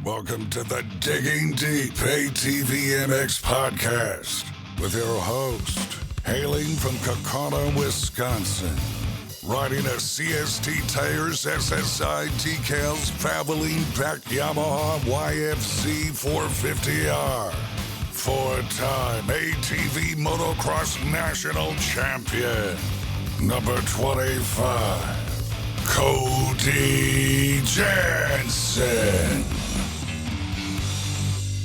Welcome to the Digging Deep ATVMX Podcast with your host, hailing from Kokona, Wisconsin, riding a CST Tires SSI decals traveling back Yamaha YFC 450R, four-time ATV Motocross National Champion, number 25, Cody Jenkins.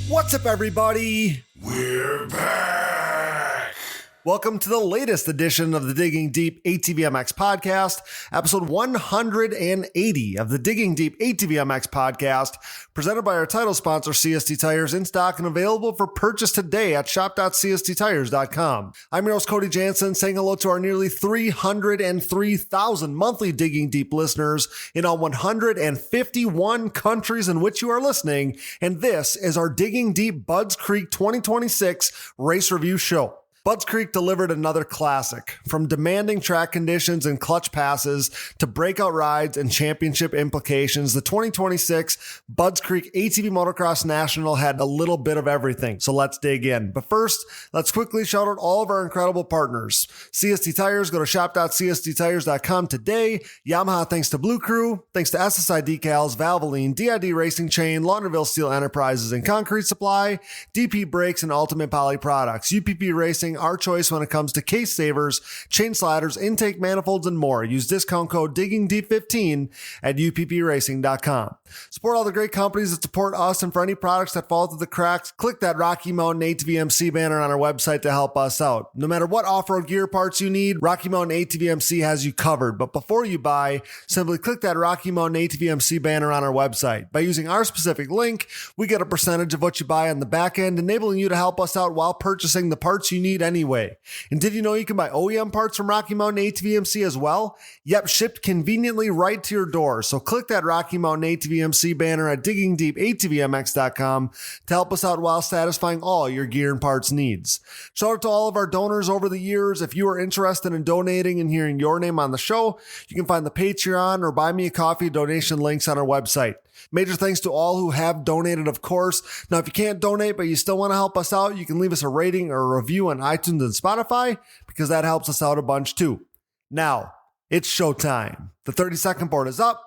What's up, everybody? We're back. Welcome to the latest edition of the Digging Deep ATVMX Podcast, episode 180 of the Digging Deep ATVMX Podcast, presented by our title sponsor, CST Tires, in stock and available for purchase today at shop.csttires.com. I'm your host, Cody Jansen, saying hello to our nearly 303,000 monthly Digging Deep listeners in all 151 countries in which you are listening, and this is our Digging Deep Budds Creek 2026 Race Review Show. Budds Creek delivered another classic. From demanding track conditions and clutch passes to breakout rides and championship implications, the 2026 Budds Creek ATV Motocross National had a little bit of everything. So let's dig in. But first, let's quickly shout out all of our incredible partners. CST Tires, go to shop.csttires.com today. Yamaha, thanks to Blue Crew. Thanks to SSI Decals, Valvoline, DID Racing Chain, Launderville Steel Enterprises and Concrete Supply, DP Brakes, and Ultimate Poly Products. UPP Racing, our choice when it comes to case savers, chain sliders, intake manifolds, and more. Use discount code DIGGINGDEEP15 at uppracing.com. Support all the great companies that support us, and for any products that fall through the cracks, click that Rocky Mountain ATVMC banner on our website to help us out. No matter what off-road gear parts you need, Rocky Mountain ATVMC has you covered. But before you buy, simply click that Rocky Mountain ATVMC banner on our website. By using our specific link, we get a percentage of what you buy on the back end, enabling you to help us out while purchasing the parts you need anyway. And did you know you can buy OEM parts from Rocky Mountain ATVMC as well? Yep, shipped conveniently right to your door. So click that Rocky Mountain ATVMC banner at diggingdeepatvmx.com to help us out while satisfying all your gear and parts needs. Shout out to all of our donors over the years. If you are interested in donating and hearing your name on the show, you can find the Patreon or Buy Me a Coffee donation links on our website. Major thanks to all who have donated, of course. Now, if you can't donate, but you still want to help us out, you can leave us a rating or a review on iTunes and Spotify, because that helps us out a bunch too. Now, it's showtime. The 30-second board is up,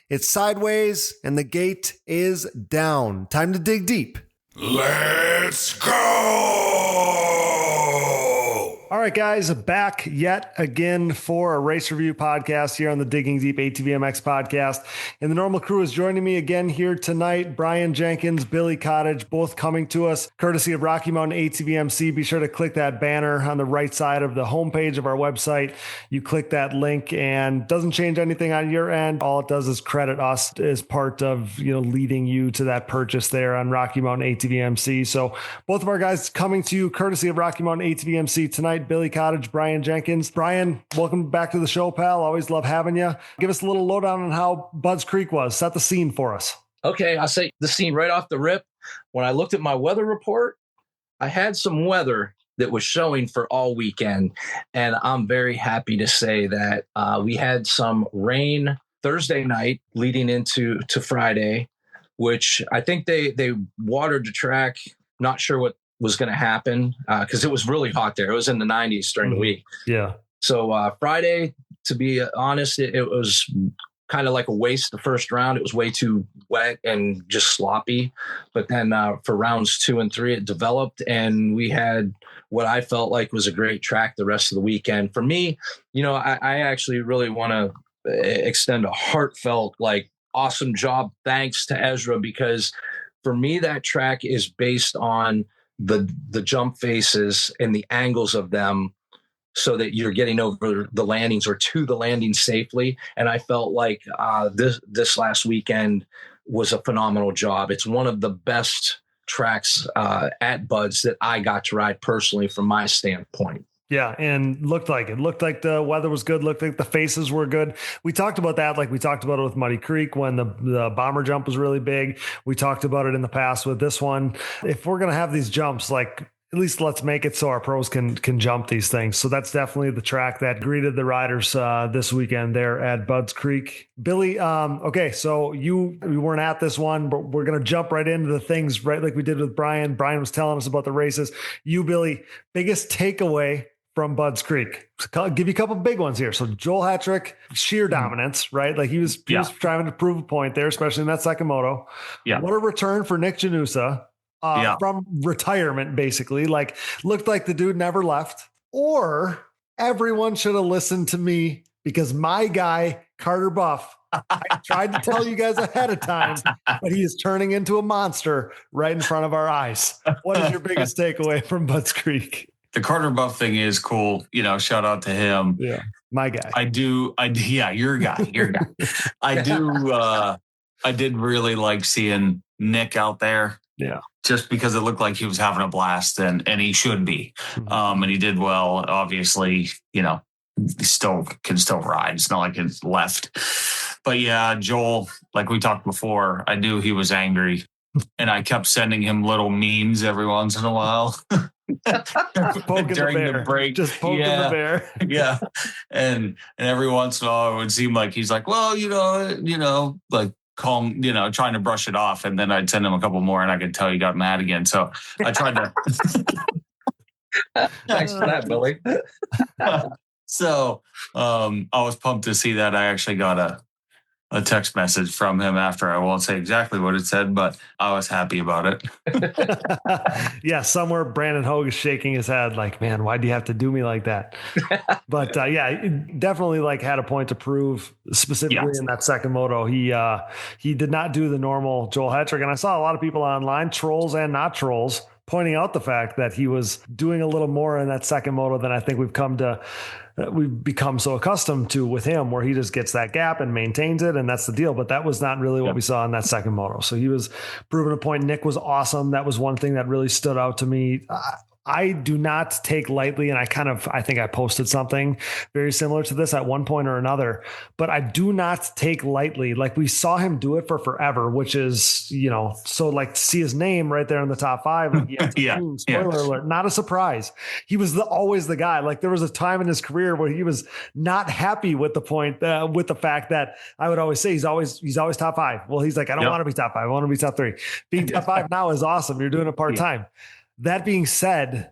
it's sideways, and the gate is down. Time to dig deep. Let's go. All right, guys, back yet again for a race review podcast here on the Digging Deep ATVMX Podcast. And the normal crew is joining me again here tonight. Brian Jenkins, Billy Cottage, both coming to us courtesy of Rocky Mountain ATVMC. Be sure to click that banner on the right side of the homepage of our website. You click that link and doesn't change anything on your end. All it does is credit us as part of, leading you to that purchase there on Rocky Mountain ATVMC. So both of our guys coming to you courtesy of Rocky Mountain ATVMC tonight. Billy Cottage, Brian Jenkins. Brian, welcome back to the show, pal. Always love having you. Give us a little lowdown on how Budds Creek was. Set the scene for us. Okay, I'll say the scene right off the rip. When I looked at my weather report, I had some weather that was showing for all weekend, and I'm very happy to say that we had some rain Thursday night leading into Friday, which I think they watered the track. Not sure what was going to happen because it was really hot there. It was in the 90s during the week. Yeah. So Friday, to be honest, it was kind of like a waste the first round. It was way too wet and just sloppy. But then for rounds 2 and 3, it developed, and we had what I felt like was a great track the rest of the weekend. For me, I actually really want to extend a heartfelt, awesome job. Thanks to Ezra, because for me, that track is based on the jump faces and the angles of them so that you're getting over the landings or to the landing safely. And I felt like this last weekend was a phenomenal job. It's one of the best tracks at Budds that I got to ride personally from my standpoint. Yeah, and looked like the weather was good. Looked like the faces were good. We talked about that, like we talked about it with Muddy Creek when the bomber jump was really big. We talked about it in the past with this one. If we're going to have these jumps, at least let's make it so our pros can jump these things. So that's definitely the track that greeted the riders this weekend there at Budds Creek. Billy, okay, so we weren't at this one, but we're going to jump right into the things, right, like we did with Brian. Brian was telling us about the races. You, Billy, biggest takeaway from Budds Creek? I'll give you a couple of big ones here. So Joel Hetrick, sheer dominance, right? Like he was trying to prove a point there, especially in that second moto. Yeah. What a return for Nick Janusa. From retirement, basically. Like, looked like the dude never left. Or everyone should have listened to me because my guy, Carter Buff, I tried to tell you guys ahead of time, but he is turning into a monster right in front of our eyes. What is your biggest takeaway from Budds Creek? The Carter Buff thing is cool. You know, shout out to him. Yeah, my guy. Your guy. I did really like seeing Nick out there. Yeah. Just because it looked like he was having a blast and he should be. And he did well. Obviously, you know, he can still ride. It's not like it's left. But yeah, Joel, like we talked before, I knew he was angry. And I kept sending him little memes every once in a while. During the break. Just poking the bear. Yeah. And every once in a while it would seem like he's like, well, you know, like calm, you know, trying to brush it off. And then I'd send him a couple more and I could tell he got mad again. So I tried to. Thanks for that, Billy. So I was pumped to see that. I actually got a text message from him after. I won't say exactly what it said, but I was happy about it. Yeah, somewhere Brandon Hogue is shaking his head like, man, why do you have to do me like that? But yeah, definitely like had a point to prove, specifically in that second moto. He did not do the normal Joel Hetrick. And I saw a lot of people online, trolls and not trolls, pointing out the fact that he was doing a little more in that second moto than I think we've become so accustomed to with him, where he just gets that gap and maintains it. And that's the deal. But that was not really what we saw in that second moto. So he was proving a point. Nick was awesome. That was one thing that really stood out to me. I do not take lightly, and I think I posted something very similar to this at one point or another, but I do not take lightly. Like, we saw him do it for forever, which is, you know, so like to see his name right there in the top five. Like, spoiler alert, not a surprise. He was always the guy. Like, there was a time in his career where he was not happy with the fact that I would always say he's always top five. Well, he's like, I don't want to be top five. I want to be top three. Being top five now is awesome. You're doing it part-time. That being said,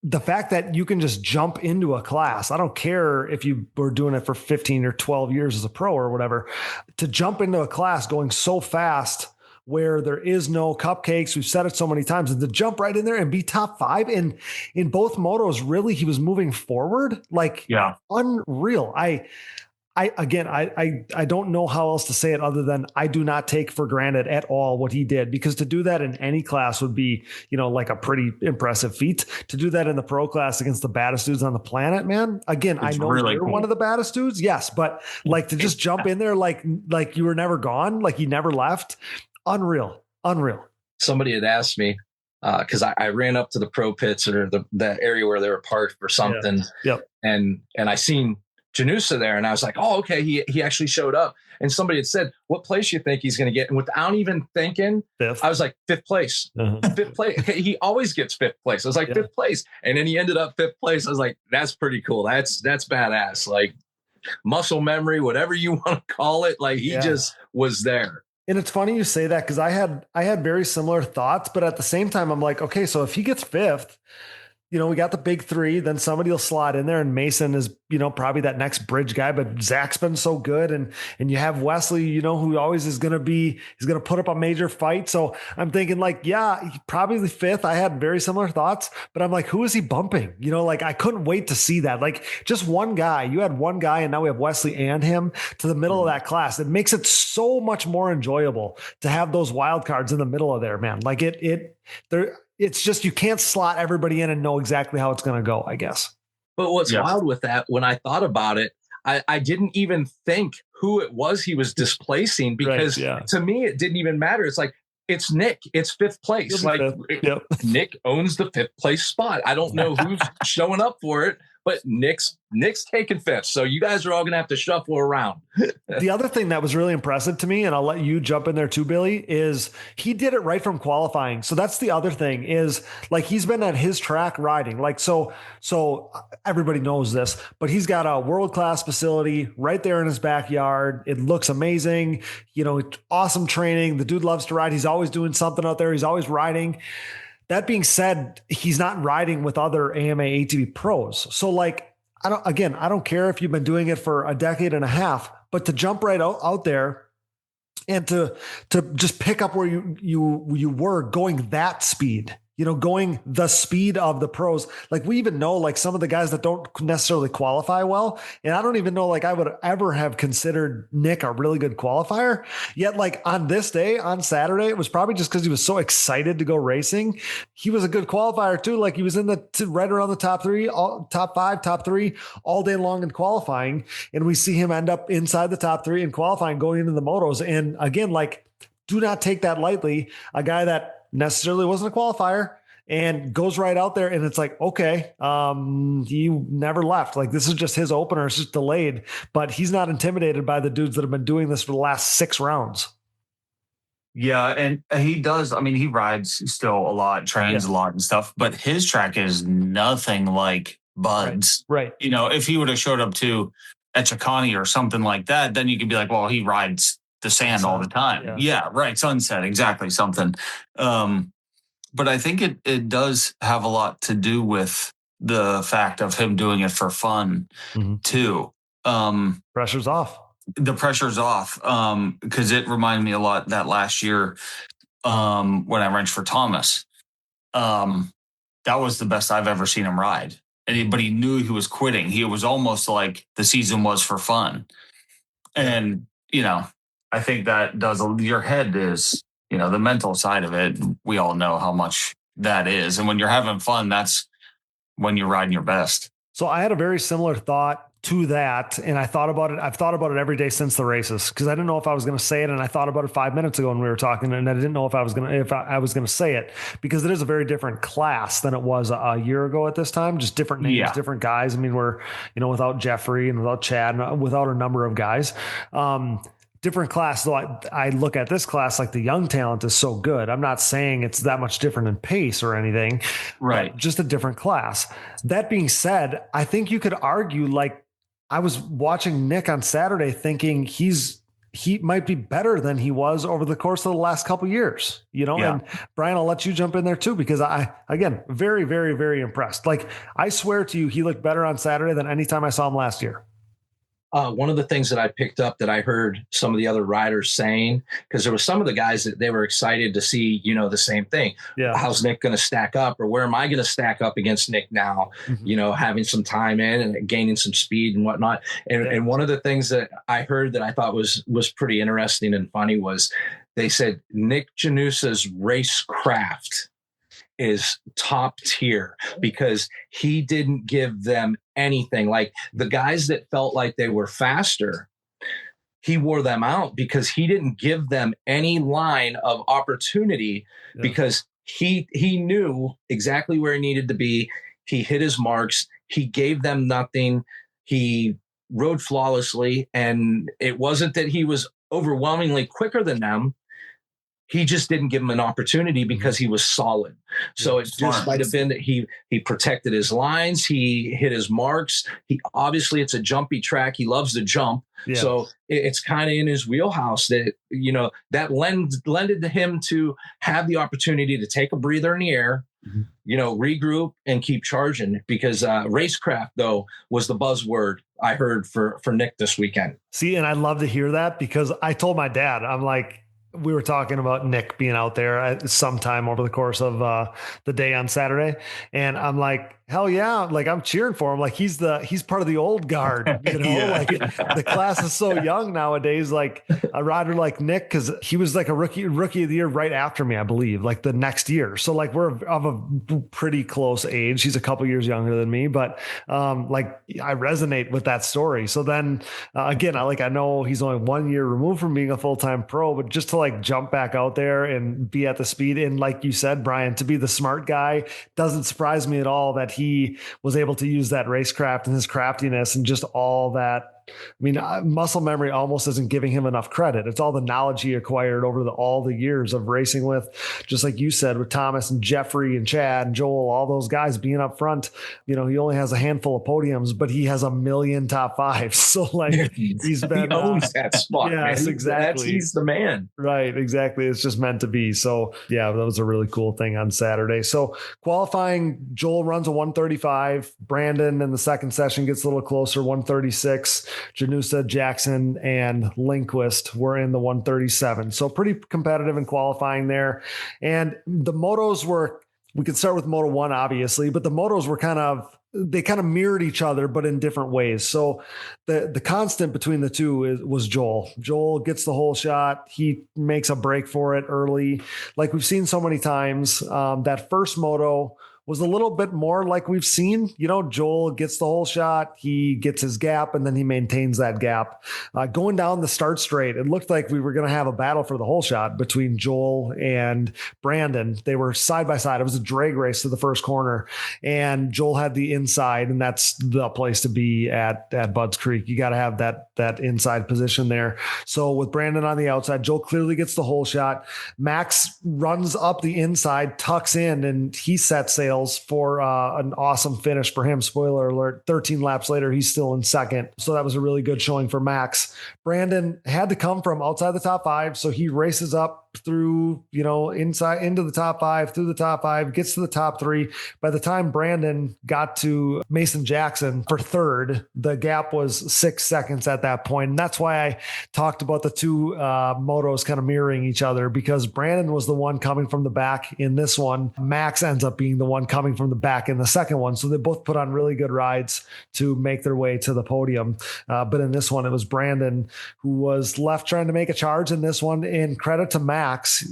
the fact that you can just jump into a class, I don't care if you were doing it for 15 or 12 years as a pro or whatever, to jump into a class going so fast where there is no cupcakes. We've said it so many times, and to jump right in there and be top five in both motos, really, he was moving forward. Like, unreal. I don't know how else to say it other than I do not take for granted at all what he did, because to do that in any class would be, you know, like a pretty impressive feat. To do that in the pro class against the baddest dudes on the planet, man. Again, it's I know really you're cool. One of the baddest dudes. Yes. But like to just jump in there, like you were never gone, like you never left. Unreal. Somebody had asked me, because I ran up to the pro pits or the area where they were parked for something. Yeah. Yep. And I seen Janusa there, and I was like, oh, okay, he actually showed up. And somebody had said, what place you think he's going to get? And without even thinking, fifth. I was like, fifth place. Fifth place. Okay, he always gets fifth place. I was like, fifth place. And then he ended up fifth place. I was like, that's pretty cool. That's badass. Like, muscle memory, whatever you want to call it. Like, he just was there. And it's funny you say that, because I had very similar thoughts, but at the same time, I'm like, okay, so if he gets fifth, you know, we got the big three, then somebody will slot in there, and Mason is, you know, probably that next bridge guy, but Zach's been so good. And you have Wesley, you know, who always he's going to put up a major fight. So I'm thinking like, probably fifth. I had very similar thoughts, but I'm like, who is he bumping? You know, like I couldn't wait to see that. Like just one guy, you had one guy, and now we have Wesley and him to the middle of that class. It makes it so much more enjoyable to have those wild cards in the middle of there, man. Like it's just, you can't slot everybody in and know exactly how it's going to go, I guess. But what's wild with that, when I thought about it, I didn't even think who it was he was displacing, because to me, it didn't even matter. It's like, it's Nick. It's fifth place. Like Nick owns the fifth place spot. I don't know who's showing up for it, but Nick's taking fifth. So you guys are all going to have to shuffle around. The other thing that was really impressive to me, and I'll let you jump in there too, Billy, is he did it right from qualifying. So that's the other thing is like, he's been at his track riding. Like, so everybody knows this, but he's got a world-class facility right there in his backyard. It looks amazing. Awesome training. The dude loves to ride. He's always doing something out there. He's always riding. That being said, he's not riding with other AMA ATV pros. So like, I don't care if you've been doing it for a decade and a half, but to jump right out there and to just pick up where you were going that speed, going the speed of the pros. Like we even know like some of the guys that don't necessarily qualify well. And I don't even know, like I would ever have considered Nick a really good qualifier. Yet like on this day, on Saturday, it was probably just because he was so excited to go racing. He was a good qualifier too. Like he was in right around the top three, top five, top three all day long in qualifying. And we see him end up inside the top three in qualifying going into the motos. And again, like do not take that lightly. A guy that necessarily wasn't a qualifier and goes right out there. And it's like, okay, he never left. Like this is just his opener. It's just delayed, but he's not intimidated by the dudes that have been doing this for the last 6 rounds. Yeah. And he does. I mean, he rides still a lot, trains a lot and stuff, but his track is nothing like Bud's. Right. If he would have showed up to Echakani or something like that, then you could be like, well, he rides the sand all the time. Yeah, right. Sunset, exactly. Something. But I think it does have a lot to do with the fact of him doing it for fun too. Pressure's off. The pressure's off. Because it reminded me a lot that last year when I wrenched for Thomas. That was the best I've ever seen him ride. But he knew he was quitting. He was almost like the season was for fun. And, I think that does your head is, the mental side of it. We all know how much that is. And when you're having fun, that's when you're riding your best. So I had a very similar thought to that. And I thought about it. I've thought about it every day since the races because I didn't know if I was going to say it. And I thought about it 5 minutes ago when we were talking and I didn't know if I was going to say it because it is a very different class than it was a year ago at this time. Just different names, different guys. I mean, we're, without Jeffrey and without Chad and without a number of guys, different class. Though I look at this class like the young talent is so good. I'm not saying it's that much different in pace or anything, right? Just a different class. That being said, I think you could argue like I was watching Nick on Saturday thinking he might be better than he was over the course of the last couple of years, and Brian, I'll let you jump in there too, because again, very, very, very impressed. Like I swear to you, he looked better on Saturday than any time I saw him last year. One of the things that I picked up that I heard some of the other riders saying, because there were some of the guys that they were excited to see, the same thing. Yeah. How's Nick going to stack up or where am I going to stack up against Nick now, having some time in and gaining some speed and whatnot. And one of the things that I heard that I thought was pretty interesting and funny was they said Nick Janusa's racecraft is top tier because he didn't give them anything. Like the guys that felt like they were faster, he wore them out because he didn't give them any line of opportunity because he knew exactly where he needed to be. He hit his marks. He gave them nothing. He rode flawlessly. And it wasn't that he was overwhelmingly quicker than them. He just didn't give him an opportunity because he was solid. So it just might have been that he protected his lines. He hit his marks. Obviously it's a jumpy track. He loves to jump. Yeah. So it's kind of in his wheelhouse that, that lended to him to have the opportunity to take a breather in the air, regroup and keep charging because racecraft though was the buzzword I heard for Nick this weekend. See, and I love to hear that because I told my dad, I'm like, we were talking about Nick being out there at sometime over the course of the day on Saturday. And I'm like, hell yeah. Like I'm cheering for him. Like he's part of the old guard, like the class is so young nowadays. Like a rider like Nick, cause he was like a rookie of the year right after me, I believe, like the next year. So like we're of a pretty close age. He's a couple years younger than me, but like I resonate with that story. So then again, I know he's only 1 year removed from being a full-time pro, but just to like jump back out there and be at the speed. And like you said, Brian, to be the smart guy, doesn't surprise me at all that he he was able to use that racecraft and his craftiness and just all that. I mean, muscle memory almost isn't giving him enough credit. It's all the knowledge he acquired over all the years of racing with, just like you said, with Thomas and Jeffrey and Chad and Joel, all those guys being up front. You know, he only has a handful of podiums, but he has a million top fives. So like he's been he owns that spot. Yes, man. exactly. He's the man. Right, exactly. It's just meant to be. So yeah, that was a really cool thing on Saturday. So qualifying, Joel runs a 135. Brandon in the second session gets a little closer, 136. Janusa, Jackson, and Lindquist were in the 137. So pretty competitive in qualifying there. And the motos were, we could start with Moto 1, obviously, but the motos were they kind of mirrored each other, but in different ways. So the constant between the two was Joel. Joel gets the whole shot. He makes a break for it early. Like we've seen so many times, that first moto was a little bit more like we've seen. You know, Joel gets the whole shot, he gets his gap, and then he maintains that gap. Going down the start straight, it looked like we were going to have a battle for the whole shot between Joel and Brandon. They were side by side. It was a drag race to the first corner, and Joel had the inside, and that's the place to be at Budds Creek. You got to have that inside position there. So with Brandon on the outside, Joel clearly gets the whole shot. Max runs up the inside, tucks in, and he sets sail for an awesome finish for him. Spoiler alert, 13 laps later, he's still in second. So that was a really good showing for Max. Brandon had to come from outside the top 5. So he races up through, inside into the top 5, through the top 5, gets to the top 3. By the time Brandon got to Mason Jackson for third, the gap was 6 seconds at that point. And that's why I talked about the two motos kind of mirroring each other, because Brandon was the one coming from the back in this one. Max ends up being the one coming from the back in the second one. So they both put on really good rides to make their way to the podium. But in this one, it was Brandon who was left trying to make a charge in this one. And credit to Max,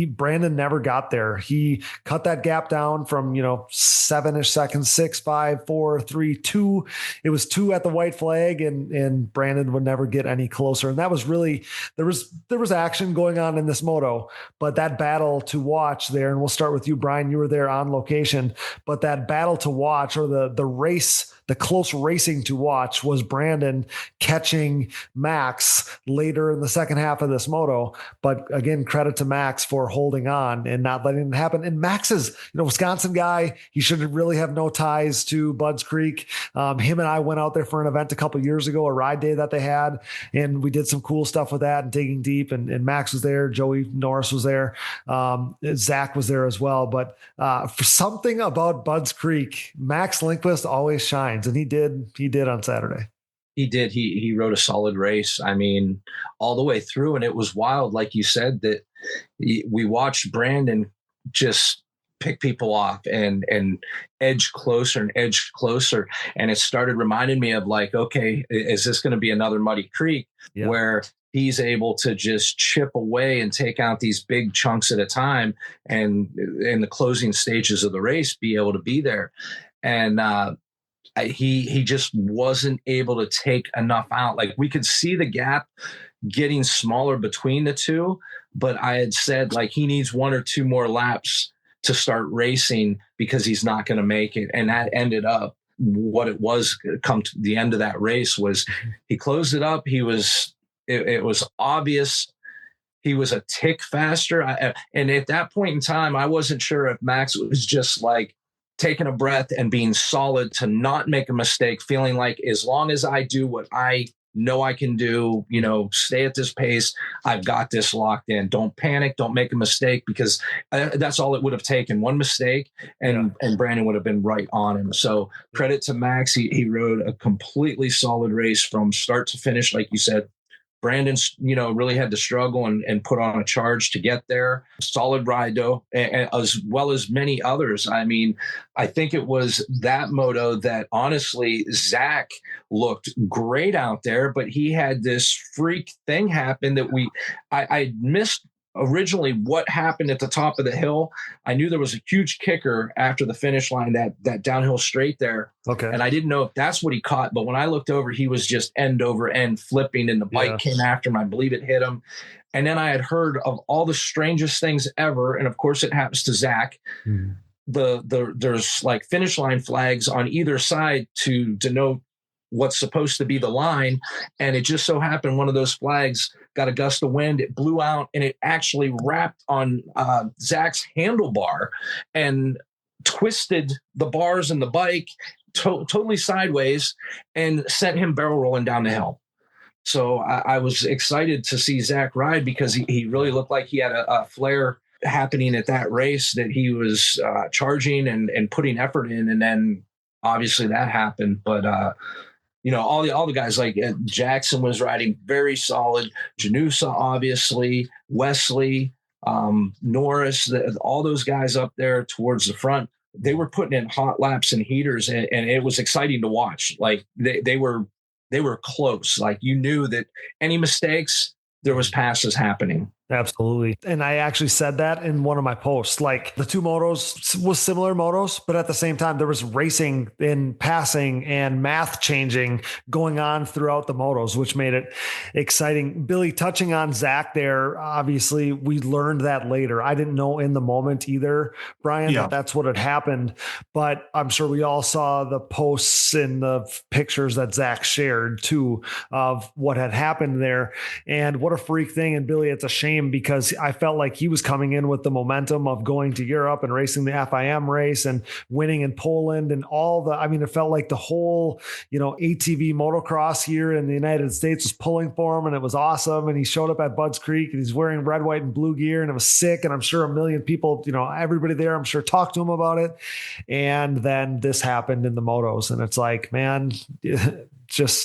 Brandon never got there. He cut that gap down from, 7-ish seconds, 6, 5, 4, 3, 2. It was 2 at the white flag, and Brandon would never get any closer. And that was really, there was action going on in this moto, but that battle to watch there, and we'll start with you, Brian, you were there on location. But that battle to watch, or the race, the close racing to watch, was Brandon catching Max later in the second half of this moto. But again, credit to Max for holding on and not letting it happen. And Max is, Wisconsin guy. He should really have no ties to Budds Creek. Him and I went out there for an event a couple of years ago, a ride day that they had, and we did some cool stuff with that and Digging Deep. And Max was there. Joey Norris was there. Zach was there as well. But for something about Budds Creek, Max Lindquist always shines, and he did on Saturday. He did. He rode a solid race. I mean, all the way through, and it was wild, like you said, that we watched Brandon just pick people off and edge closer and edge closer, and it started reminding me of like, okay, is this going to be another Muddy Creek where he's able to just chip away and take out these big chunks at a time, and in the closing stages of the race, be able to be there. And he just wasn't able to take enough out. Like, we could see the gap getting smaller between the two, but I had said, like, he needs 1 or 2 more laps to start racing, because he's not going to make it. And that ended up what it was. Come to the end of that race was he closed it up. It was obvious he was a tick faster. And at that point in time, I wasn't sure if Max was just like taking a breath and being solid to not make a mistake, feeling like as long as I do what I know I can do, stay at this pace, I've got this locked in. Don't panic. Don't make a mistake, because that's all it would have taken. One mistake and Brandon would have been right on him. So credit to Max. He rode a completely solid race from start to finish. Like you said, Brandon, really had to struggle and put on a charge to get there. Solid ride, though, as well as many others. I mean, I think it was that moto that, honestly, Zach looked great out there, but he had this freak thing happen that I missed originally what happened at the top of the hill. I knew there was a huge kicker after the finish line, that downhill straight there. Okay. And I didn't know if that's what he caught, but when I looked over, he was just end over end flipping, and the bike came after him. I believe it hit him. And then I had heard of all the strangest things ever. And of course it happens to Zach. there's like finish line flags on either side to denote what's supposed to be the line. And it just so happened one of those flags got a gust of wind, it blew out, and it actually wrapped on Zach's handlebar and twisted the bars in the bike totally sideways and sent him barrel rolling down the hill. So I was excited to see Zach ride because he really looked like he had a flare happening at that race, that he was charging and putting effort in. And then obviously that happened. But, all the guys like Jackson was riding very solid. Janusa, obviously, Wesley, Norris, all those guys up there towards the front, they were putting in hot laps and heaters, and it was exciting to watch. Like they were close. Like you knew that any mistakes, there was passes happening. Absolutely. And I actually said that in one of my posts, like the two motos was similar motos, but at the same time, there was racing and passing and math changing going on throughout the motos, which made it exciting. Billy, touching on Zach there, obviously we learned that later. I didn't know in the moment either, Brian, that that's what had happened, but I'm sure we all saw the posts and the pictures that Zach shared too of what had happened there. And what a freak thing. And Billy, it's a shame because I felt like he was coming in with the momentum of going to Europe and racing the FIM race and winning in Poland and it felt like the whole, ATV motocross here in the United States was pulling for him, and it was awesome. And he showed up at Budds Creek and he's wearing red, white, and blue gear, and it was sick. And I'm sure a million people, everybody there, I'm sure talked to him about it. And then this happened in the motos, and it's like, man,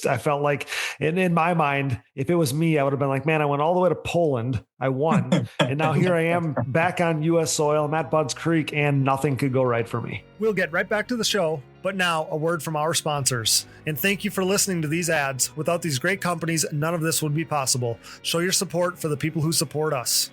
I felt like, in my mind, if it was me, I would have been like, man, I went all the way to Poland, I won, and now here I am back on U.S. soil. I'm at Budds Creek, and nothing could go right for me. We'll get right back to the show, but now a word from our sponsors. And thank you for listening to these ads. Without these great companies, none of this would be possible. Show your support for the people who support us.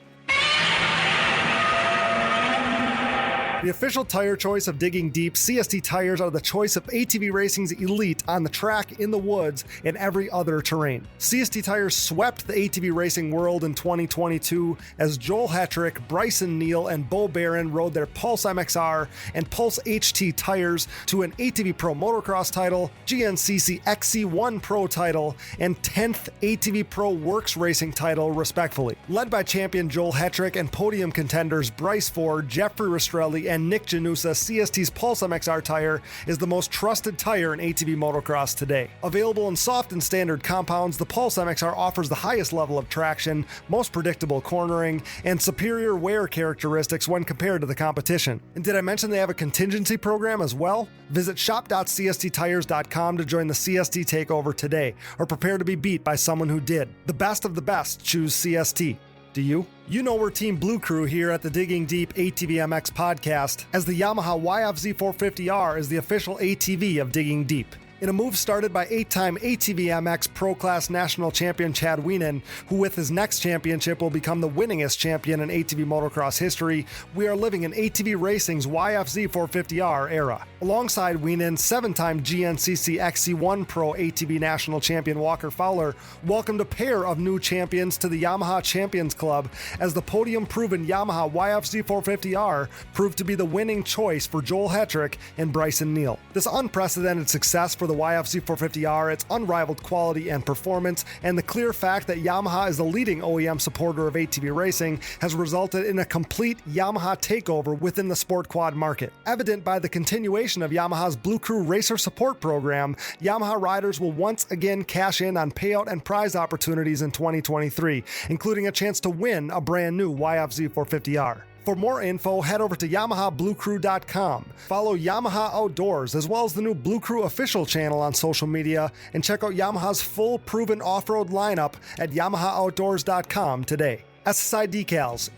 The official tire choice of Digging Deep, CST tires are the choice of ATV racing's elite on the track, in the woods, and every other terrain. CST tires swept the ATV racing world in 2022 as Joel Hetrick, Bryson Neal, and Bo Barron rode their Pulse MXR and Pulse HT tires to an ATV Pro Motocross title, GNCC XC1 Pro title, and 10th ATV Pro Works Racing title, respectively. Led by champion Joel Hetrick and podium contenders Bryce Ford, Jeffrey Rastrelli, and Nick Janusa, CST's Pulse MXR tire is the most trusted tire in ATV motocross today. Available in soft and standard compounds, the Pulse MXR offers the highest level of traction, most predictable cornering, and superior wear characteristics when compared to the competition. And did I mention they have a contingency program as well? Visit shop.csttires.com to join the CST takeover today, or prepare to be beat by someone who did. The best of the best choose CST. Do you? You know we're Team Blue Crew here at the Digging Deep ATVMX Podcast, as the Yamaha YFZ 450R is the official ATV of Digging Deep. In a move started by 8-time ATVMX Pro Class National Champion Chad Wienen, who with his next championship will become the winningest champion in ATV motocross history, we are living in ATV racing's YFZ 450R era. Alongside Wienen, 7-time GNCC XC1 Pro ATV National Champion Walker Fowler welcomed a pair of new champions to the Yamaha Champions Club, as the podium-proven Yamaha YFZ 450R proved to be the winning choice for Joel Hetrick and Bryson Neal. This unprecedented success for the YFZ 450R, its unrivaled quality and performance, and the clear fact that Yamaha is the leading OEM supporter of ATV racing has resulted in a complete Yamaha takeover within the sport quad market. Evident by the continuation of Yamaha's Blue Crew Racer Support Program, Yamaha riders will once again cash in on payout and prize opportunities in 2023, including a chance to win a brand new YFZ 450R. For more info, head over to YamahaBlueCrew.com. Follow Yamaha Outdoors, as well as the new Blue Crew official channel on social media, and check out Yamaha's full proven off-road lineup at YamahaOutdoors.com today. SSI Decals,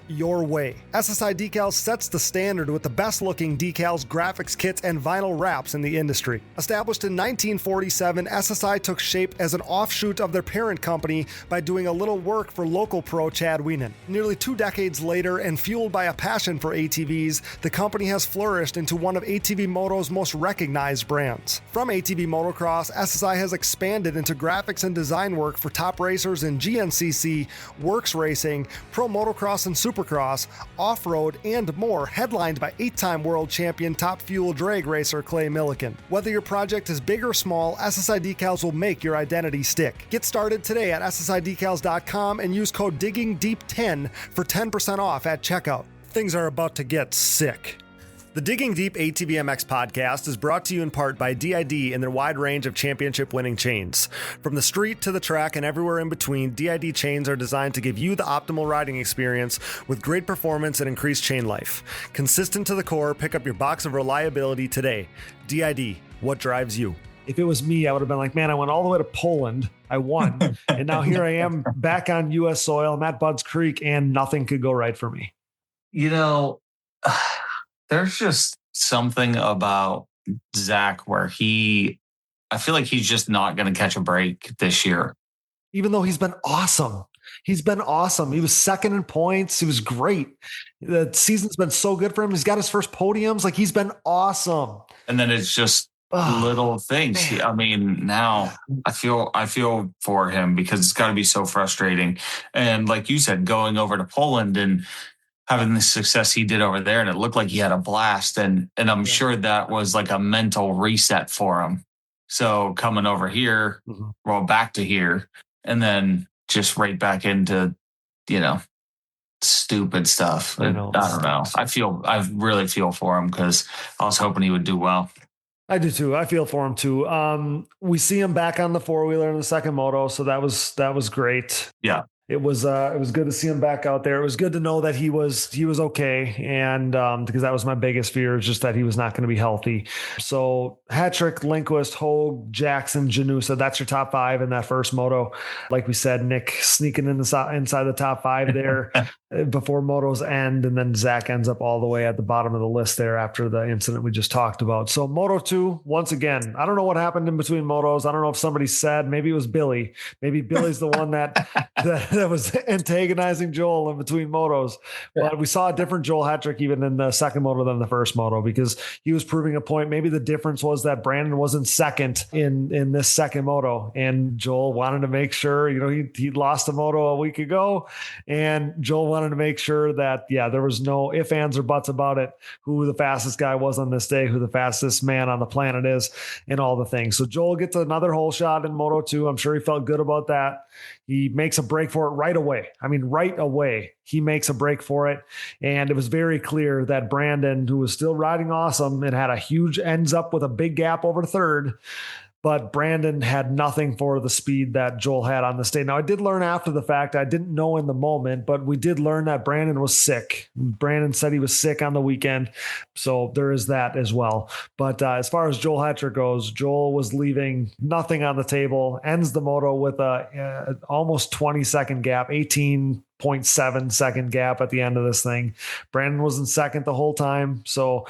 your way. SSI Decals sets the standard with the best looking decals, graphics kits, and vinyl wraps in the industry. Established in 1947, SSI took shape as an offshoot of their parent company by doing a little work for local pro Chad Wienen. Nearly 2 decades later, and fueled by a passion for ATVs, the company has flourished into one of ATV Moto's most recognized brands. From ATV motocross, SSI has expanded into graphics and design work for top racers in GNCC, works racing, pro motocross and supercross, off-road, and more, headlined by 8-time world champion top fuel drag racer Clay Milliken. Whether your project is big or small, SSI Decals will make your identity stick. Get started today at ssidecals.com and use code DIGGINGDEEP10 for 10% off at checkout. Things are about to get sick. The Digging Deep ATVMX podcast is brought to you in part by DID and their wide range of championship-winning chains. From the street to the track and everywhere in between, DID chains are designed to give you the optimal riding experience with great performance and increased chain life. Consistent to the core, pick up your box of reliability today. DID, what drives you? If it was me, I would have been like, man, I went all the way to Poland. I won. And now here I am back on U.S. soil. I'm at Budds Creek and nothing could go right for me. You know, there's just something about Zach where I feel like he's just not going to catch a break this year. Even though he's been awesome. He's been awesome. He was second in points. He was great. The season's been so good for him. He's got his first podiums. Like, he's been awesome. And then it's just little things. Man. I mean, now I feel for him because it's got to be so frustrating. And like you said, going over to Poland and having the success he did over there, and it looked like he had a blast. And I'm sure that was like a mental reset for him. So coming over here, well, back to here, and then just right back into, stupid stuff. I don't know. I really feel for him because I was hoping he would do well. I do too. I feel for him too. We see him back on the 4-wheeler in the second moto. So that was great. Yeah. It was good to see him back out there. It was good to know that he was okay. And because that was my biggest fear, is just that he was not going to be healthy. So Hetrick, Lindquist, Hogue, Jackson, Janusa, that's your top 5 in that first moto. Like we said, Nick sneaking inside the top 5 there before motos end. And then Zach ends up all the way at the bottom of the list there after the incident we just talked about. So Moto 2, once again, I don't know what happened in between motos. I don't know if somebody said, maybe it was Billy. Maybe Billy's the one that was antagonizing Joel in between motos. But we saw a different Joel Hetrick even in the second moto than the first moto, because he was proving a point. Maybe the difference was that Brandon was in second in this second moto, and Joel wanted to make sure, he lost a moto a week ago, and Joel wanted to make sure that, there was no ifs, ands, or buts about it, who the fastest guy was on this day, who the fastest man on the planet is, and all the things. So Joel gets another hole shot in Moto 2. I'm sure he felt good about that. He makes a break for it right away. I mean, right away, he makes a break for it. And it was very clear that Brandon, who was still riding awesome and ends up with a big gap over third, but Brandon had nothing for the speed that Joel had on this day. Now, I did learn after the fact, I didn't know in the moment, but we did learn that Brandon was sick. Brandon said he was sick on the weekend. So there is that as well. But as far as Joel Hetrick goes, Joel was leaving nothing on the table, ends the moto with a almost 20-second gap, 18.7 second gap at the end of this thing. Brandon was in second the whole time, so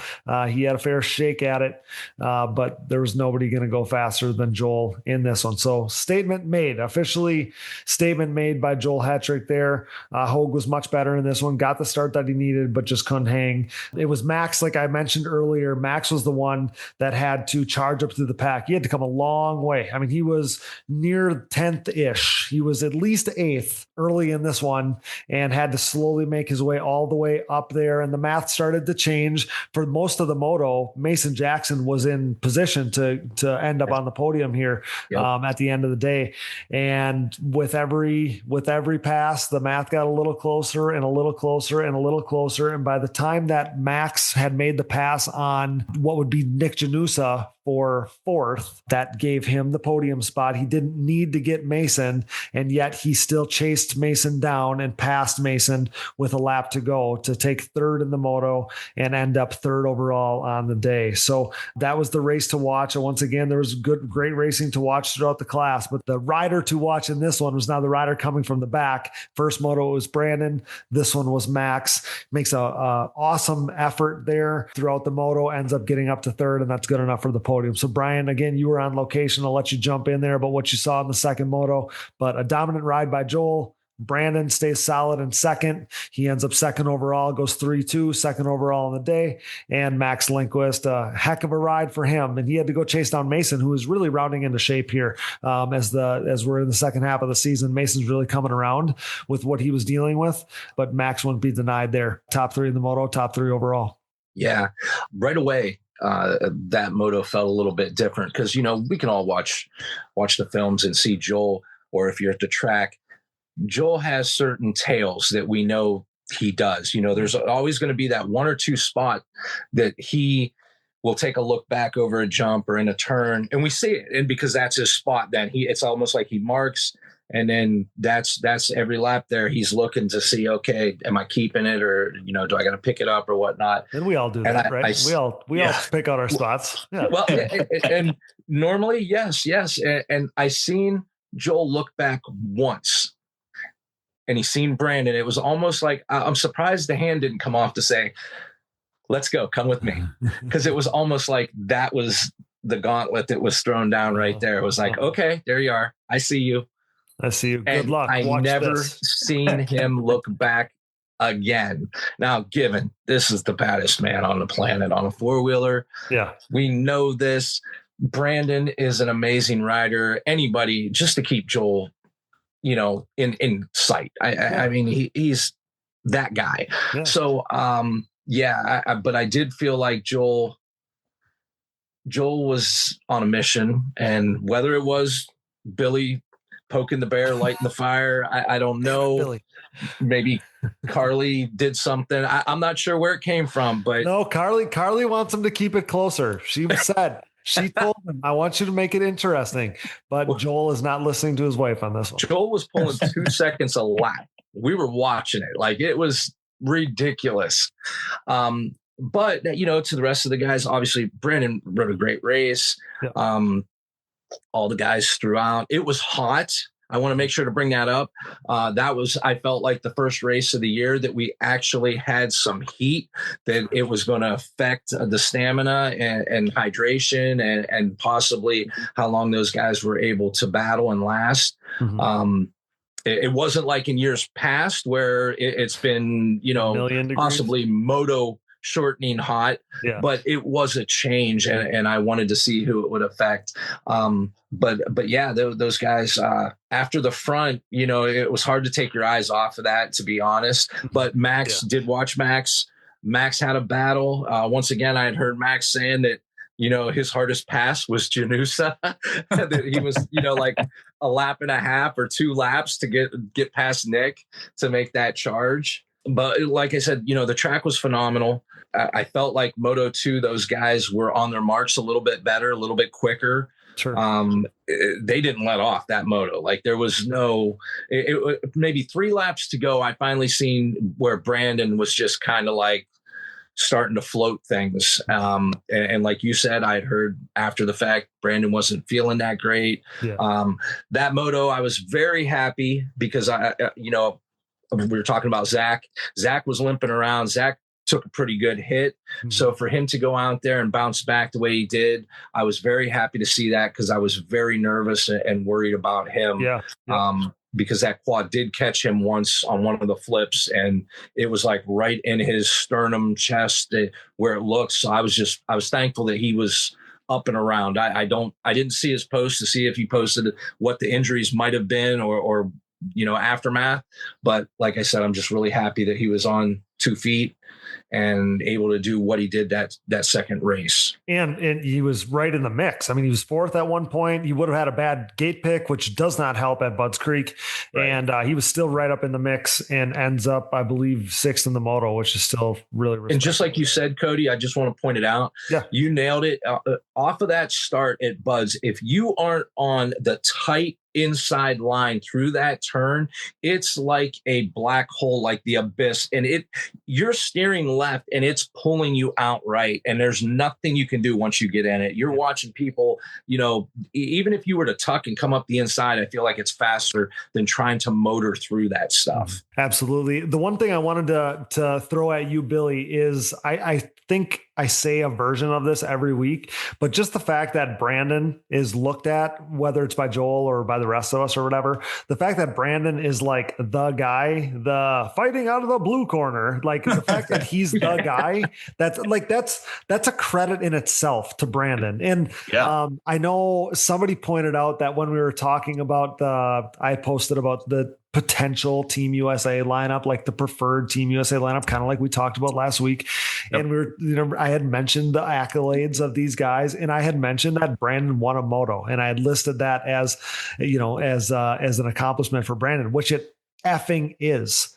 he had a fair shake at it, but there was nobody going to go faster than Joel in this one. So officially statement made by Joel Hetrick there. Hogue was much better in this one, got the start that he needed, but just couldn't hang. It was Max, like I mentioned earlier. Max was the one that had to charge up through the pack. He had to come a long way. I mean, he was near 10th-ish. He was at least 8th early in this one, and had to slowly make his way all the way up there. And the math started to change for most of the moto. Mason Jackson was in position to end up on the podium here at the end of the day. And with every pass, the math got a little closer and a little closer and a little closer. And by the time that Max had made the pass on what would be Nick Janusa for 4th, that gave him the podium spot. He didn't need to get Mason, and yet he still chased Mason down and passed Mason with a lap to go to take 3rd in the moto and end up 3rd overall on the day. So that was the race to watch. And once again, there was great racing to watch throughout the class, but the rider to watch in this one was now the rider coming from the back. First moto was Brandon. This one was Max. Makes a awesome effort there throughout the moto, ends up getting up to 3rd, and that's good enough for the podium. So Brian, again, you were on location. I'll let you jump in there about what you saw in the second moto, but a dominant ride by Joel, Brandon stays solid in second. He ends up second overall, goes 3-2, second overall in the day. And Max Lindquist, a heck of a ride for him. And he had to go chase down Mason, who is really rounding into shape here as we're in the second half of the season. Mason's really coming around with what he was dealing with, but Max wouldn't be denied there. Top 3 in the moto, top 3 overall. Yeah, right away. That moto felt a little bit different because, we can all watch the films and see Joel, or if you're at the track, Joel has certain tails that we know he does. There's always going to be that 1 or 2 spot that he will take a look back over a jump or in a turn, and we see it. And because that's his spot, then it's almost like he marks. And then that's every lap there. He's looking to see, okay, am I keeping it, or do I got to pick it up or whatnot? And we all do that, right? We all pick out our spots. Yeah. Well, and normally, yes. And I seen Joel look back once, and he seen Brandon. It was almost like I'm surprised the hand didn't come off to say, "Let's go, come with me," because it was almost like that was the gauntlet that was thrown down right there. It was like, okay, there you are. I see you. I see you. Good luck. I never seen him look back again. Now, given this is the baddest man on the planet on a 4-wheeler. Yeah. We know this. Brandon is an amazing rider. Anybody, just to keep Joel, in sight. I mean, he's that guy. Yeah. So, but I did feel like Joel was on a mission, and whether it was Billy poking the bear, lighting the fire, I don't know. Billy. Maybe Carly did something. I'm not sure where it came from, but no, Carly wants him to keep it closer. She said, she told him, I want you to make it interesting, but Joel is not listening to his wife on this one. Joel was pulling 2 seconds a lap. We were watching it. Like, it was ridiculous. But to the rest of the guys, obviously Brandon rode a great race. Yeah. All the guys throughout. It was hot. I want to make sure to bring that up. I felt like the first race of the year that we actually had some heat, that it was going to affect the stamina and hydration and possibly how long those guys were able to battle and last. Mm-hmm. It wasn't like in years past where it's been, possibly moto shortening hot, but it was a change, and I wanted to see who it would affect. But yeah, those guys after the front, it was hard to take your eyes off of that, to be honest. But Max did watch Max. Max had a battle. Once again, I had heard Max saying that, his hardest pass was Janusa, that he was, like a lap and a half or 2 laps to get past Nick to make that charge. But like I said, the track was phenomenal. I felt like Moto 2, those guys were on their marks a little bit better, a little bit quicker. Sure. They didn't let off that moto. Like, there was maybe 3 laps to go. I finally seen where Brandon was just kind of like starting to float things. And like you said, I had heard after the fact, Brandon wasn't feeling that great. Yeah. That moto, I was very happy because we were talking about Zach. Zach was limping around. Zach took a pretty good hit. Mm-hmm. So for him to go out there and bounce back the way he did, I was very happy to see that, because I was very nervous and worried about him. Yeah. Because that quad did catch him once on one of the flips, and it was like right in his sternum chest where it looks. So I was thankful that he was up and around. I didn't see his post to see if he posted what the injuries might have been or aftermath. But like I said, I'm just really happy that he was on 2 feet and able to do what he did that second race. And he was right in the mix. I mean, he was 4th at one point. He would have had a bad gate pick, which does not help at Budds Creek. Right. And he was still right up in the mix and ends up, I believe, 6th in the moto, which is still really respectable. And just like you said, Cody, I just want to point it out. Yeah. You nailed it. Off of that start at Budds, if you aren't on the tight inside line through that turn, it's like a black hole, like the abyss, and you're steering left and it's pulling you out right, and there's nothing you can do once you get in it. You're watching people, even if you were to tuck and come up the inside, I feel like it's faster than trying to motor through that stuff. Absolutely. The one thing I wanted to throw at you, Billy, is I think I say a version of this every week, but just the fact that Brandon is looked at, whether it's by Joel or by the the rest of us or whatever. The fact that Brandon is like the guy, the fighting out of the blue corner, like the fact that he's the guy, that's a credit in itself to Brandon. And I know somebody pointed out that when we were talking about I posted about the potential Team USA lineup, like the preferred Team USA lineup, kind of like we talked about last week. Yep. And I had mentioned the accolades of these guys, and I had mentioned that Brandon won a moto, and I had listed that as an accomplishment for Brandon, which it effing is.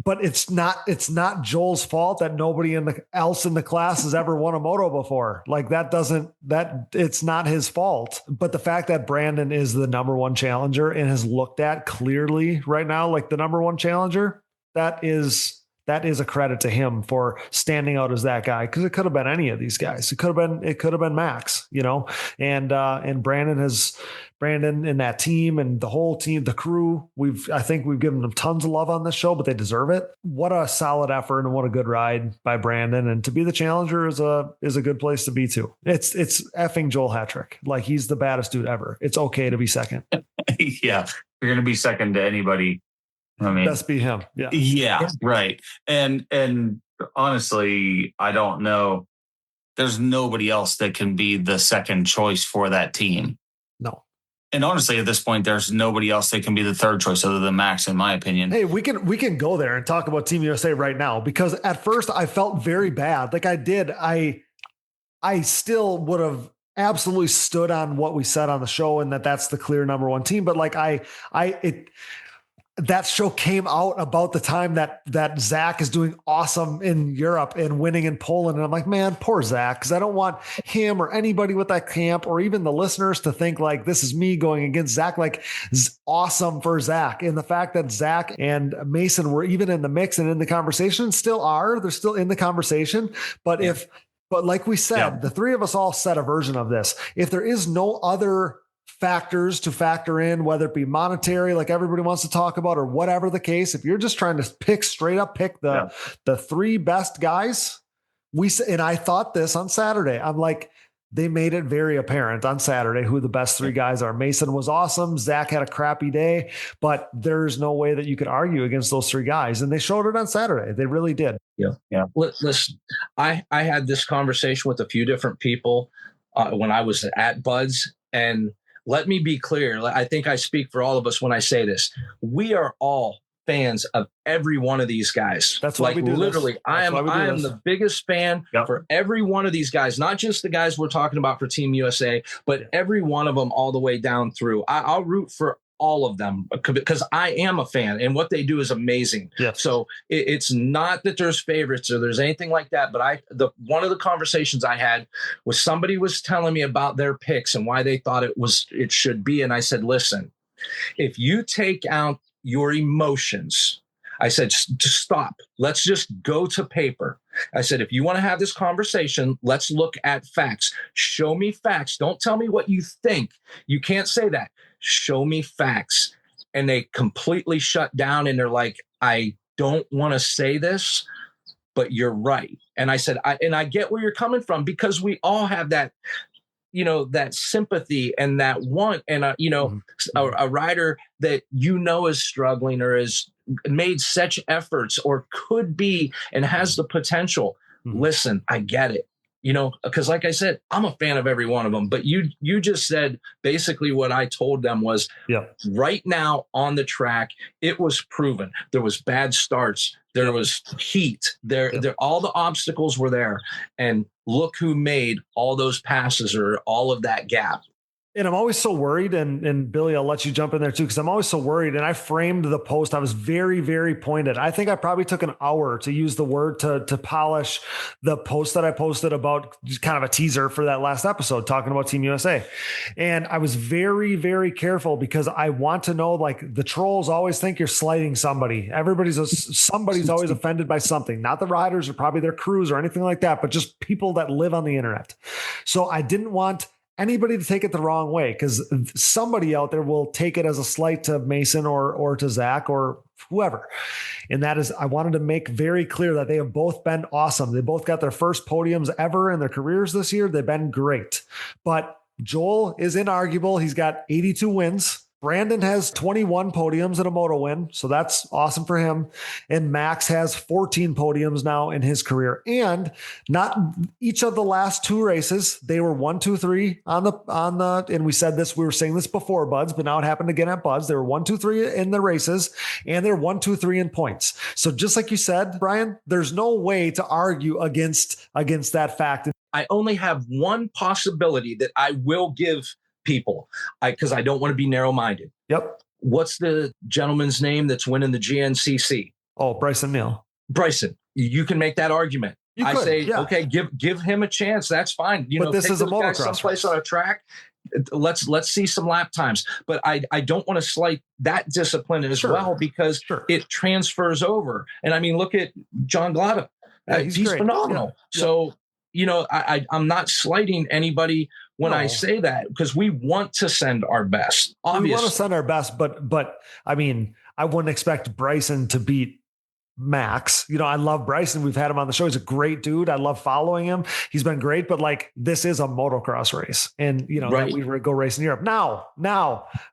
But it's not Joel's fault that nobody else in the class has ever won a moto before. Like it's not his fault. But the fact that Brandon is the number one challenger and has looked at clearly right now like the number one challenger, that is a credit to him for standing out as that guy, because it could have been any of these guys. It could have been Max, and Brandon and that team and the whole team, the crew. I think we've given them tons of love on this show, but they deserve it. What a solid effort and what a good ride by Brandon. And to be the challenger is a good place to be too. It's effing Joel Hetrick. Like, he's the baddest dude ever. It's okay to be second. Yeah. You're going to be second to anybody. I mean, best be him. Yeah. Right. And honestly, I don't know. There's nobody else that can be the second choice for that team. No. And honestly, at this point, there's nobody else that can be the third choice other than Max, in my opinion. Hey, we can go there and talk about Team USA right now, because at first I felt very bad. Like I did. I still would have absolutely stood on what we said on the show and that's the clear number one team. But like that show came out about the time that Zach is doing awesome in Europe and winning in Poland. And I'm like, man, poor Zach, because I don't want him or anybody with that camp or even the listeners to think like this is me going against Zach. Like, awesome for Zach. And the fact that Zach and Mason were even in the mix and in the conversation, they're still in the conversation. But like we said, the three of us all said a version of this. If there is no other factors to factor in, whether it be monetary, like everybody wants to talk about, or whatever the case, if you're just trying to pick the three best guys, and I thought this on Saturday, I'm like, they made it very apparent on Saturday who the best three guys are. Mason was awesome. Zach had a crappy day, but there's no way that you could argue against those three guys. And they showed it on Saturday. They really did. Yeah. Listen, I had this conversation with a few different people when I was at Buds, and let me be clear. I think I speak for all of us when I say this. We are all fans of every one of these guys. That's why we do literally. I am the biggest fan for every one of these guys, not just the guys we're talking about for Team USA, but every one of them all the way down through. I'll root for all of them because I am a fan and what they do is amazing. Yes. So it's not that there's favorites or there's anything like that. But one of the conversations I had was somebody was telling me about their picks and why they thought it should be. And I said, listen, if you take out your emotions, I said, just stop. Let's just go to paper. I said, if you want to have this conversation, let's look at facts. Show me facts. Don't tell me what you think. You can't say that. Show me facts. And they completely shut down and they're like, I don't want to say this, but you're right. And I said, I get where you're coming from, because we all have that, that sympathy and that want, and a rider that is struggling or has made such efforts or could be and has the potential. Listen, I get it. Because like I said, I'm a fan of every one of them. But you just said basically what I told them was right now on the track, it was proven. There was bad starts. There was heat. There all the obstacles were there. And look who made all those passes or all of that gap. And I'm always so worried, and Billy, I'll let you jump in there too, because I'm always so worried. And I framed the post. I was very, very pointed. I think I probably took an hour to use the word to polish the post that I posted about just kind of a teaser for that last episode talking about Team USA. And I was very, very careful because I want to know, like, the trolls always think you're slighting somebody. Somebody's always offended by something, not the riders or probably their crews or anything like that, but just people that live on the internet. So I didn't want anybody to take it the wrong way, because somebody out there will take it as a slight to Mason or to Zach or whoever. And that is, I wanted to make very clear that they have both been awesome. They both got their first podiums ever in their careers this year. They've been great, but Joel is inarguable. He's got 82 wins. Brandon has 21 podiums and a moto win, so that's awesome for him. And Max has 14 podiums now in his career. And not each of the last two races, they were 1, 2, 3 on the, and we were saying this before, Buds, but now it happened again at Buds. They were 1, 2, 3 in the races, and they're 1, 2, 3 in points. So just like you said, Brian, there's no way to argue against that fact. I only have one possibility that I will give people, because I don't want to be narrow-minded. Yep. What's the gentleman's name that's winning the GNCC? Oh, Bryson Neal. Bryson. You can make that argument. I say, okay, give him a chance. That's fine. But this is a motocross someplace on a track. Let's see some lap times. But I don't want to slight that discipline as well, because it transfers over. And I mean, look at John Glada. He's phenomenal. Yeah. So, I'm not slighting anybody when I say that, because we want to send our best. Obviously. We want to send our best, but I mean, I wouldn't expect Bryson to beat Max. I love Bryson. We've had him on the show. He's a great dude. I love following him. He's been great, but this is a motocross race, and we go race in Europe. Now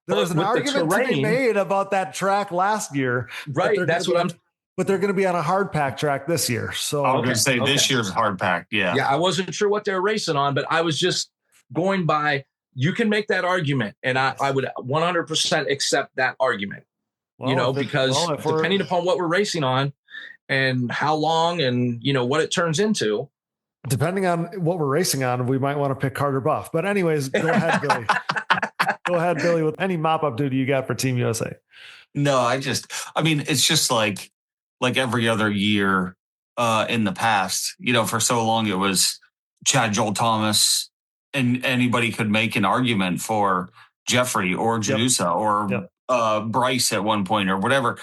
there was an argument to be made about that track last year. Right. That's what I'm. But they're going to be on a hard pack track this year. So I was going to say this year's hard pack. Yeah. Yeah. I wasn't sure what they're racing on, but I was just going by, you can make that argument. And I would 100% accept that argument, because depending upon what we're racing on and how long and, what it turns into. Depending on what we're racing on, we might want to pick Carter Buff. But anyways, go ahead, Billy. Go ahead, Billy, with any mop-up duty you got for Team USA. No, it's just like every other year in the past, for so long it was Chad Joel Thomas, and anybody could make an argument for Jeffrey or Janusa or Bryce at one point or whatever.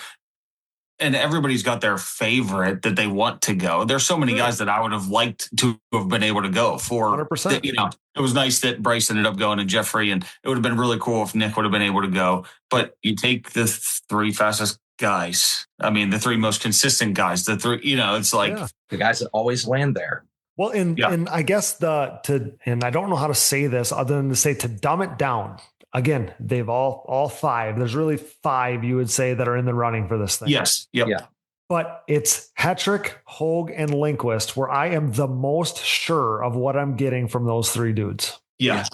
And everybody's got their favorite that they want to go. There's so many guys that I would have liked to have been able to go for. 100%. It was nice that Bryce ended up going and Jeffrey, and it would have been really cool if Nick would have been able to go. But you take the three fastest guys. I mean, the three most consistent guys, the three, it's like the guys that always land there. Well, and I guess and I don't know how to say this other than to say to dumb it down. Again, they've all five. There's really five you would say that are in the running for this thing. Yes. Yep. Yeah. But it's Hetrick, Hogue, and Lindquist where I am the most sure of what I'm getting from those three dudes. Yeah.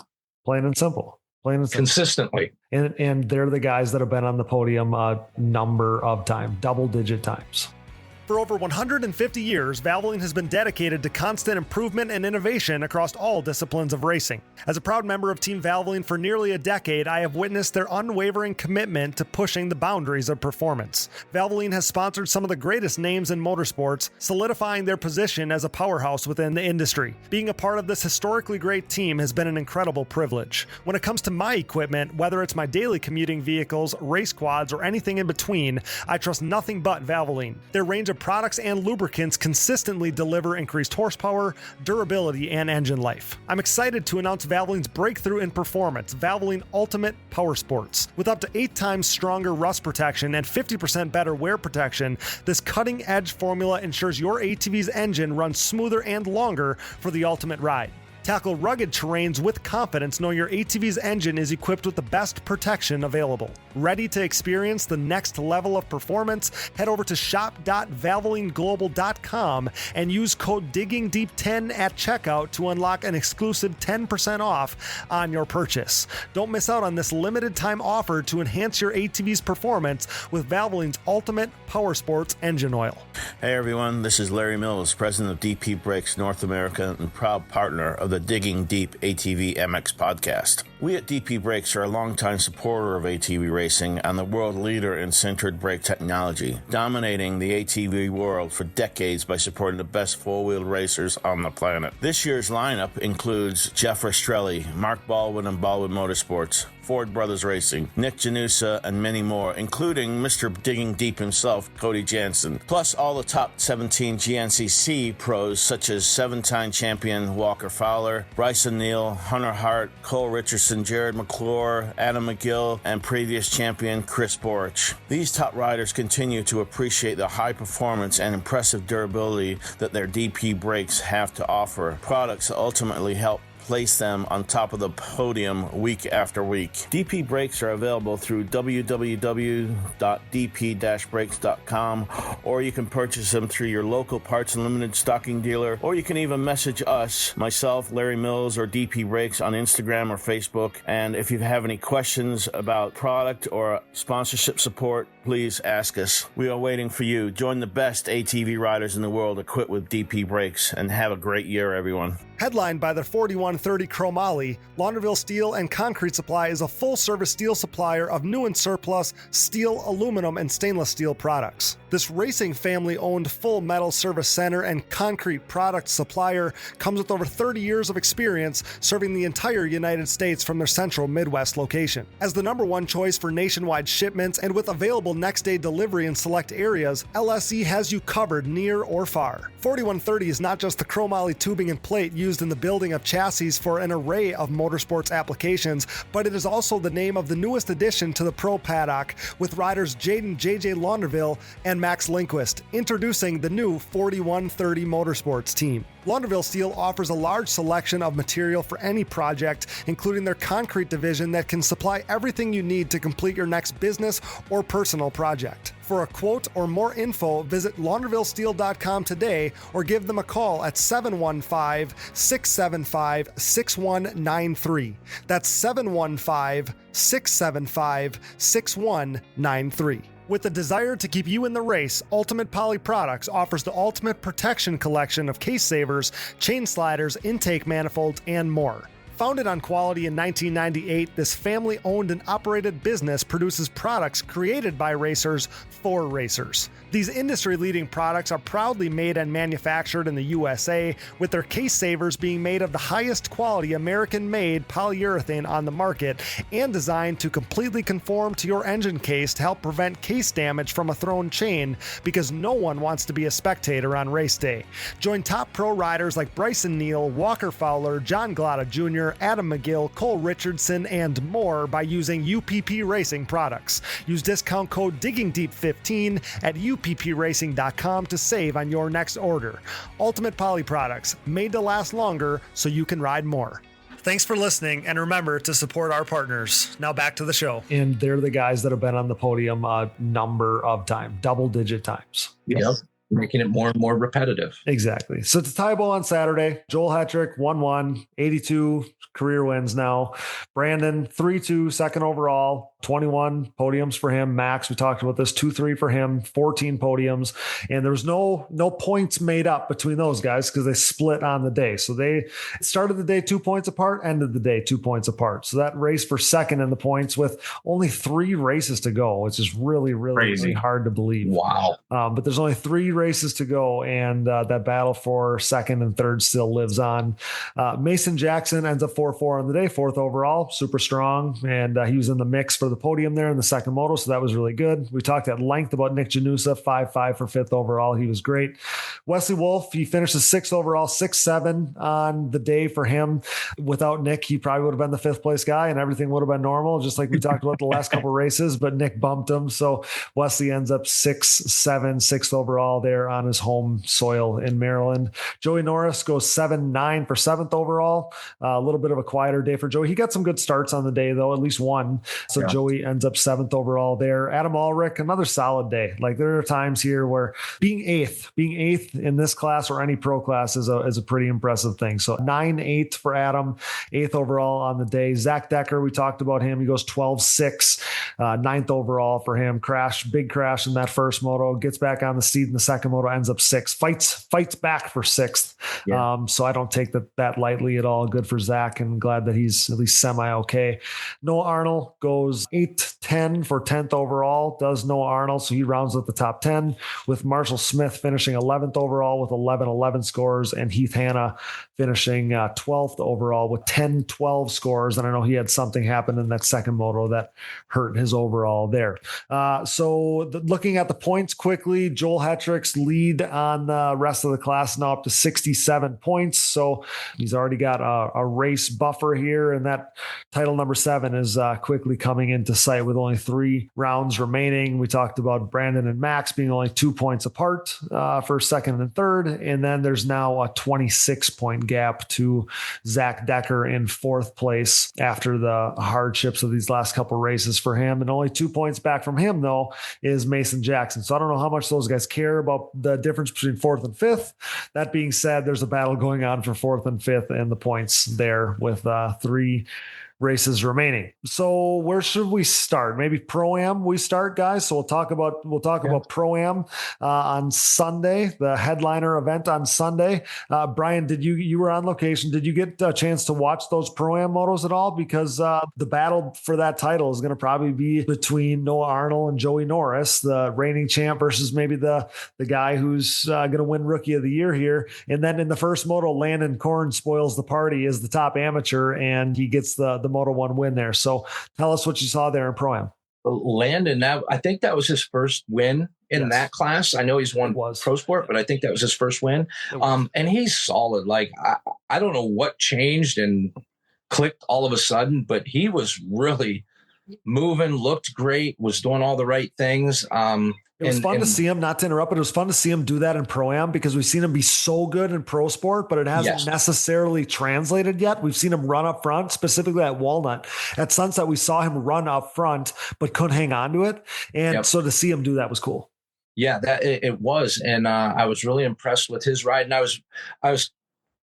Plain and simple. Consistently. And they're the guys that have been on the podium a number of times, double-digit times. For over 150 years, Valvoline has been dedicated to constant improvement and innovation across all disciplines of racing. As a proud member of Team Valvoline for nearly a decade, I have witnessed their unwavering commitment to pushing the boundaries of performance. Valvoline has sponsored some of the greatest names in motorsports, solidifying their position as a powerhouse within the industry. Being a part of this historically great team has been an incredible privilege. When it comes to my equipment, whether it's my daily commuting vehicles, race quads, or anything in between, I trust nothing but Valvoline. Their range of products and lubricants consistently deliver increased horsepower, durability, and engine life. I'm excited to announce Valvoline's breakthrough in performance, Valvoline Ultimate Power Sports. With up to 8 times stronger rust protection and 50% better wear protection, this cutting-edge formula ensures your ATV's engine runs smoother and longer for the ultimate ride. Tackle rugged terrains with confidence knowing your ATV's engine is equipped with the best protection available. Ready to experience the next level of performance? Head over to shop.valvolineglobal.com and use code DIGGINGDEEP10 at checkout to unlock an exclusive 10% off on your purchase. Don't miss out on this limited time offer to enhance your ATV's performance with Valvoline's Ultimate Power Sports engine oil. Hey everyone, this is Larry Mills, president of DP Brakes North America and proud partner of the Digging Deep ATVMX Podcast. We at DP Brakes are a longtime supporter of ATV racing and the world leader in sintered brake technology, dominating the ATV world for decades by supporting the best four-wheel racers on the planet. This year's lineup includes Jeff Rastrelli, Mark Baldwin and Baldwin Motorsports, Ford Brothers Racing, Nick Janusa, and many more, including Mr. Digging Deep himself, Cody Jansen, plus all the top 17 GNCC pros such as 7-time champion Walker Fowler, Bryson Neal, Hunter Hart, Cole Richardson, Jared McClure, Adam McGill, and previous champion Chris Borich. These top riders continue to appreciate the high performance and impressive durability that their DP brakes have to offer, products that ultimately help place them on top of the podium week after week. DP brakes are available through www.dp-brakes.com, or you can purchase them through your local Parts Unlimited stocking dealer, or you can even message us, myself, Larry Mills, or DP Brakes on Instagram or Facebook. And if you have any questions about product or sponsorship support, please ask us. We are waiting for you. Join the best ATV riders in the world equipped with DP brakes, and have a great year, everyone. Headlined by the 4130 Chromoly, Launderville Steel and Concrete Supply is a full-service steel supplier of new and surplus steel, aluminum, and stainless steel products. This racing family-owned full metal service center and concrete product supplier comes with over 30 years of experience serving the entire United States from their central Midwest location. As the number one choice for nationwide shipments and with available next-day delivery in select areas, LSE has you covered near or far. 4130 is not just the chromoly tubing and plate used in the building of chassis for an array of motorsports applications, but it is also the name of the newest addition to the pro paddock with riders Jaden JJ Launderville and Max Lindquist, introducing the new 4130 Motorsports team. Launderville Steel offers a large selection of material for any project, including their concrete division that can supply everything you need to complete your next business or personal project. For a quote or more info, visit laundervillesteel.com today or give them a call at 715-675-6193. That's 715-675-6193. With a desire to keep you in the race, Ultimate Poly Products offers the Ultimate Protection Collection of case savers, chain sliders, intake manifolds, and more. Founded on quality in 1998, this family-owned and operated business produces products created by racers for racers. These industry-leading products are proudly made and manufactured in the USA, with their case savers being made of the highest quality American-made polyurethane on the market and designed to completely conform to your engine case to help prevent case damage from a thrown chain, because no one wants to be a spectator on race day. Join top pro riders like Bryson Neal, Walker Fowler, John Glotta Jr., Adam McGill, Cole Richardson, and more by using UPP Racing products. Use discount code DIGGINGDEEP15 at uppracing.com to save on your next order. Ultimate Poly Products, made to last longer so you can ride more. Thanks for listening, and remember to support our partners. Now back to the show. And they're the guys that have been on the podium a number of times, double-digit times. Yep. Making it more and more repetitive. Exactly. So it's a tie bowl on Saturday. Joel Hetrick, 1-1, 82 career wins now. Brandon, 3-2, second overall, 21 podiums for him. Max, we talked about this, 2-3 for him, 14 podiums. And there was no points made up between those guys because they split on the day. So they started the day 2 points apart, ended the day 2 points apart. So that race for second in the points with only 3 races to go, which is really, really hard to believe. Wow. But there's only 3 races to go, and that battle for second and third still lives on. Mason Jackson ends up 4-4 on the day, 4th overall, super strong, and he was in the mix for the podium there in the second moto, so that was really good. We talked at length about Nick Janusa, 5-5 for 5th overall. He was great. Wesley Wolf, he finished 6th overall, 6-7 on the day for him. Without Nick, he probably would have been the 5th place guy, and everything would have been normal, just like we talked about the last couple races, but Nick bumped him, so Wesley ends up 6-7, 6th overall there on his home soil in Maryland. Joey Norris goes 7-9 for 7th overall. A little bit of a quieter day for Joey. He got some good starts on the day, though, at least one. So Joey ends up 7th overall there. Adam Ulrich, another solid day. Like, there are times here where being eighth in this class or any pro class is a pretty impressive thing. So 9-8 for Adam, 8th overall on the day. Zach Decker, we talked about him. He goes 12-6, 9th overall for him. Big crash in that first moto, gets back on the seat in the second moto, ends up 6th, fights back for 6th. Yeah. So I don't take that lightly at all. Good for Zach, and glad that he's at least semi-okay. Noah Arnold goes 8-10 for 10th overall, does Noah Arnold, so he rounds up the top 10, with Marshall Smith finishing 11th overall with 11-11 scores, and Heath Hanna finishing 12th overall with 10-12 scores. And I know he had something happen in that second moto that hurt his overall there. Looking at the points quickly, Joel Hetrick's lead on the rest of the class now up to 67 points. So he's already got a race buffer here, and that title number 7 is quickly coming into sight with only 3 rounds remaining. We talked about Brandon and Max being only 2 points apart for second second and third. And then there's now a 26-point gap to Zach Decker in fourth place after the hardships of these last couple races for him. And only 2 points back from him, though, is Mason Jackson. So I don't know how much those guys care about the difference between fourth and fifth. That being said, there's a battle going on for fourth and fifth and the points there with 3 races remaining. So where should we start? Maybe Pro-Am we start, guys. So we'll talk about Pro-Am on Sunday, the headliner event on Sunday. Brian, you were on location. Did you get a chance to watch those Pro-Am motos at all? Because the battle for that title is going to probably be between Noah Arnold and Joey Norris, the reigning champ versus maybe the guy who's going to win Rookie of the Year here. And then in the first moto, Landon Korn spoils the party as the top amateur, and he gets the Moto 1 win there. So tell us what you saw there in Pro-Am. Landon, I think that was his first win in that class. I know he's won Pro Sport, but I think that was his first win. And he's solid. Like, I don't know what changed and clicked all of a sudden, but he was really moving, looked great, was doing all the right things. It was fun to see him, not to interrupt, but it was fun to see him do that in Pro-Am because we've seen him be so good in Pro Sport, but it hasn't necessarily translated yet. We've seen him run up front, specifically at Walnut. At Sunset, we saw him run up front, but couldn't hang on to it. And so to see him do that was cool. Yeah, that it was. And I was really impressed with his ride. And I was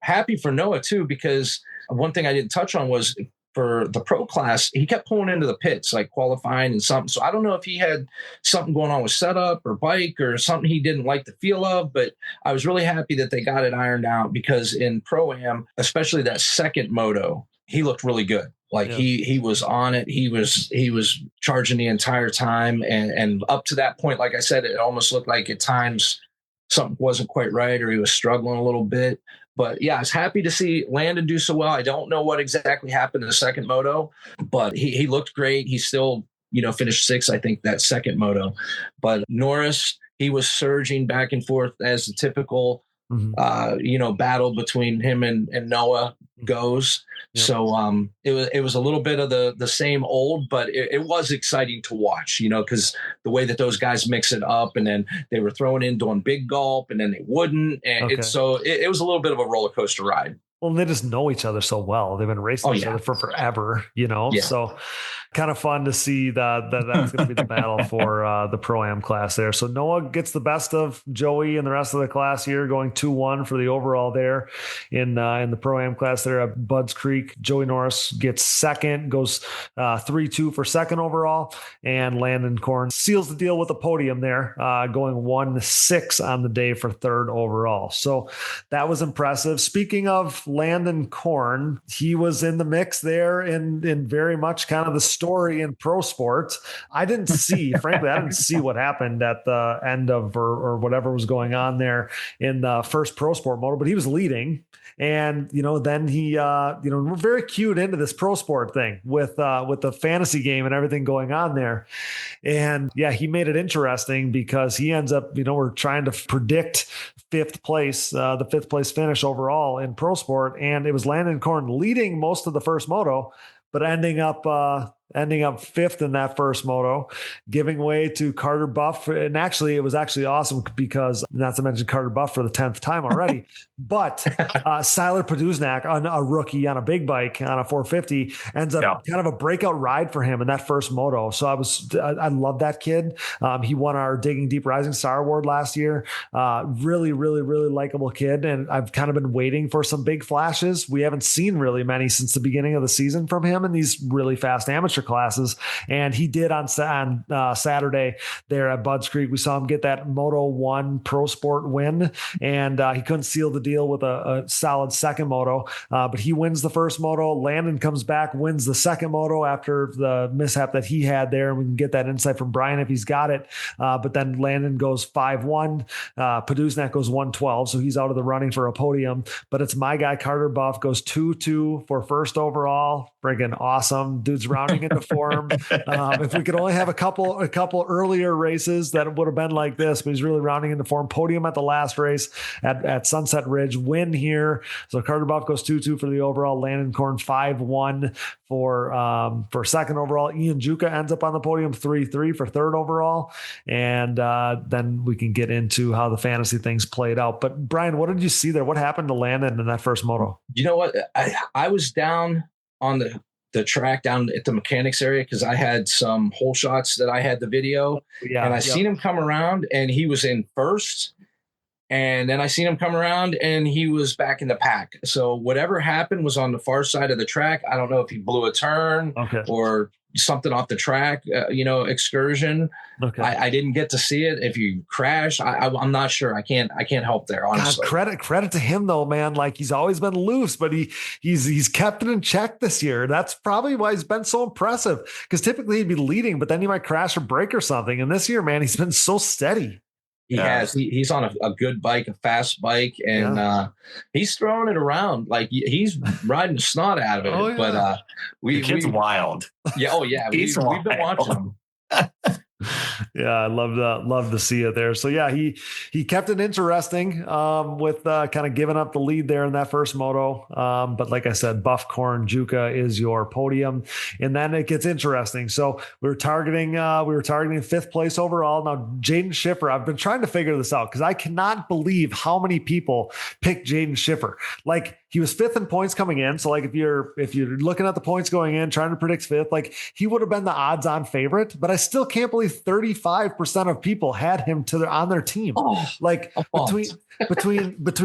happy for Noah too, because one thing I didn't touch on was for the pro class, he kept pulling into the pits, like qualifying and something. So I don't know if he had something going on with setup or bike or something he didn't like the feel of, but I was really happy that they got it ironed out because in Pro-Am, especially that second moto, he looked really good. Like he was on it. He was charging the entire time. And up to that point, like I said, it almost looked like at times something wasn't quite right or he was struggling a little bit. But yeah, I was happy to see Landon do so well. I don't know what exactly happened in the second moto, but he looked great. He still, finished sixth, I think, that second moto. But Norris, he was surging back and forth as the typical, battle between him and Noah goes. Yep. So it was a little bit of the same old, but it was exciting to watch, because the way that those guys mix it up, and then they were throwing in doing big gulp, and then they wouldn't, and it was a little bit of a roller coaster ride. Well, they just know each other so well. They've been racing each other for forever, So kind of fun to see that's going to be the battle for the Pro-Am class there. So Noah gets the best of Joey and the rest of the class here, going 2-1 for the overall there in the Pro-Am class there at Budds Creek. Joey Norris gets second, goes 3-2 for second overall, and Landon Korn seals the deal with the podium there, going 1-6 on the day for third overall. So that was impressive. Speaking of Landon Korn, he was in the mix there in very much kind of the story in Pro Sport. I didn't see what happened at the end of or whatever was going on there in the first Pro Sport moto, but he was leading. And, then he, we're very cued into this Pro Sport thing with the fantasy game and everything going on there. And he made it interesting because he ends up, we're trying to predict fifth place finish overall in Pro Sport. And it was Landon Korn leading most of the first moto, but ending up fifth in that first moto, giving way to Carter Buff. And actually, it was awesome because, not to mention Carter Buff for the 10th time already, but Siler Poduznak, a rookie on a big bike on a 450, ends up kind of a breakout ride for him in that first moto. So I love that kid. He won our Digging Deep Rising Star Award last year. Really, really, really likable kid. And I've kind of been waiting for some big flashes. We haven't seen really many since the beginning of the season from him in these really fast amateur classes, and he did on Saturday there at Budds Creek. We saw him get that Moto 1 Pro Sport win, and he couldn't seal the deal with a solid second moto, but he wins the first moto. Landon comes back, wins the second moto after the mishap that he had there, and we can get that insight from Brian if he's got it, but then Landon goes 5-1, Poduznak goes 1-12, so he's out of the running for a podium, but it's my guy Carter Buff goes 2-2 for first overall. Friggin' awesome. Dude's rounding into form. If we could only have a couple earlier races, that would have been like this, but he's really rounding into form. Podium at the last race at Sunset Ridge, win here. So Carter Buff goes 2-2 for the overall. Landon Korn 5-1 for second overall. Ian Juka ends up on the podium 3-3 for third overall. And then we can get into how the fantasy things played out. But Brian, what did you see there? What happened to Landon in that first moto? You know what? I was down on the track down at the mechanics area because I had some hole shots that I had the video. Yeah, and I seen him come around and he was in first. And then I seen him come around and he was back in the pack. So whatever happened was on the far side of the track. I don't know if he blew a turn or something off the track, excursion. Okay. I didn't get to see it. If you crash, I'm not sure. I can't help there, honestly. God, credit to him though, man. Like he's always been loose, but he's kept it in check this year. That's probably why he's been so impressive, because typically he'd be leading, but then he might crash or break or something. And this year, man, he's been so steady. He has. He's on a good bike, a fast bike, and he's throwing it around like he's riding the snot out of it. Yeah. But the kid's wild. Yeah. Oh yeah. We've been watching him. Yeah, I love to see it there. So yeah, he kept it interesting with kind of giving up the lead there in that first moto. But like I said, Buff, Korn, Juka is your podium, and then it gets interesting. So we were targeting fifth place overall. Now Jaden Schiffer, I've been trying to figure this out because I cannot believe how many people picked Jaden Schiffer. Like he was fifth in points coming in. So like if you're looking at the points going in, trying to predict fifth, like he would have been the odds on favorite, but I still can't believe 35% of people had him on their team. Between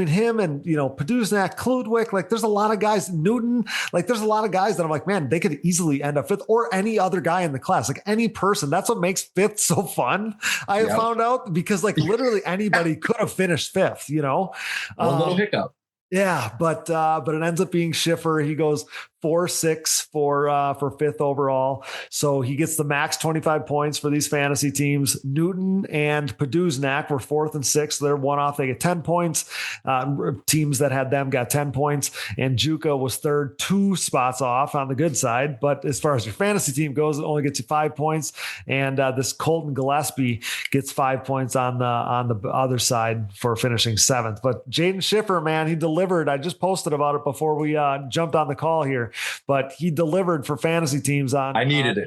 him and, Paduznak, Kludwick, like there's a lot of guys, Newton, like there's a lot of guys that I'm like, man, they could easily end up fifth, or any other guy in the class, like any person. That's what makes fifth so fun. I have found out, because like literally anybody could have finished fifth, One little hiccup. Yeah, but it ends up being Schiffer. He goes 4-6 for fifth overall. So he gets the max 25 points for these fantasy teams. Newton and Paduznak were fourth and sixth. They're one off. They get 10 points. Teams that had them got 10 points. And Juka was third, 2 spots off on the good side. But as far as your fantasy team goes, it only gets you 5 points. And this Colton Gillespie gets 5 points on the other side for finishing seventh. But Jaden Schiffer, man, he delivered. I just posted about it before we jumped on the call here. But he delivered for fantasy teams on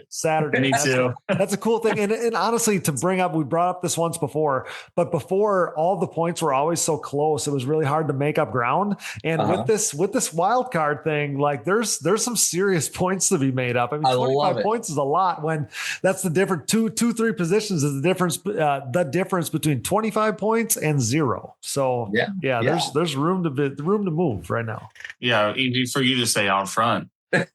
Saturday. Me too. That's a cool thing. And honestly, to bring up, we brought up this once before, but before, all the points were always so close, it was really hard to make up ground. And with this wild card thing, like there's some serious points to be made up. I mean, 25 points is a lot, when that's the difference. 3 positions is the difference between 25 points and 0. So there's room to move right now. Yeah, easy for you to stay out front.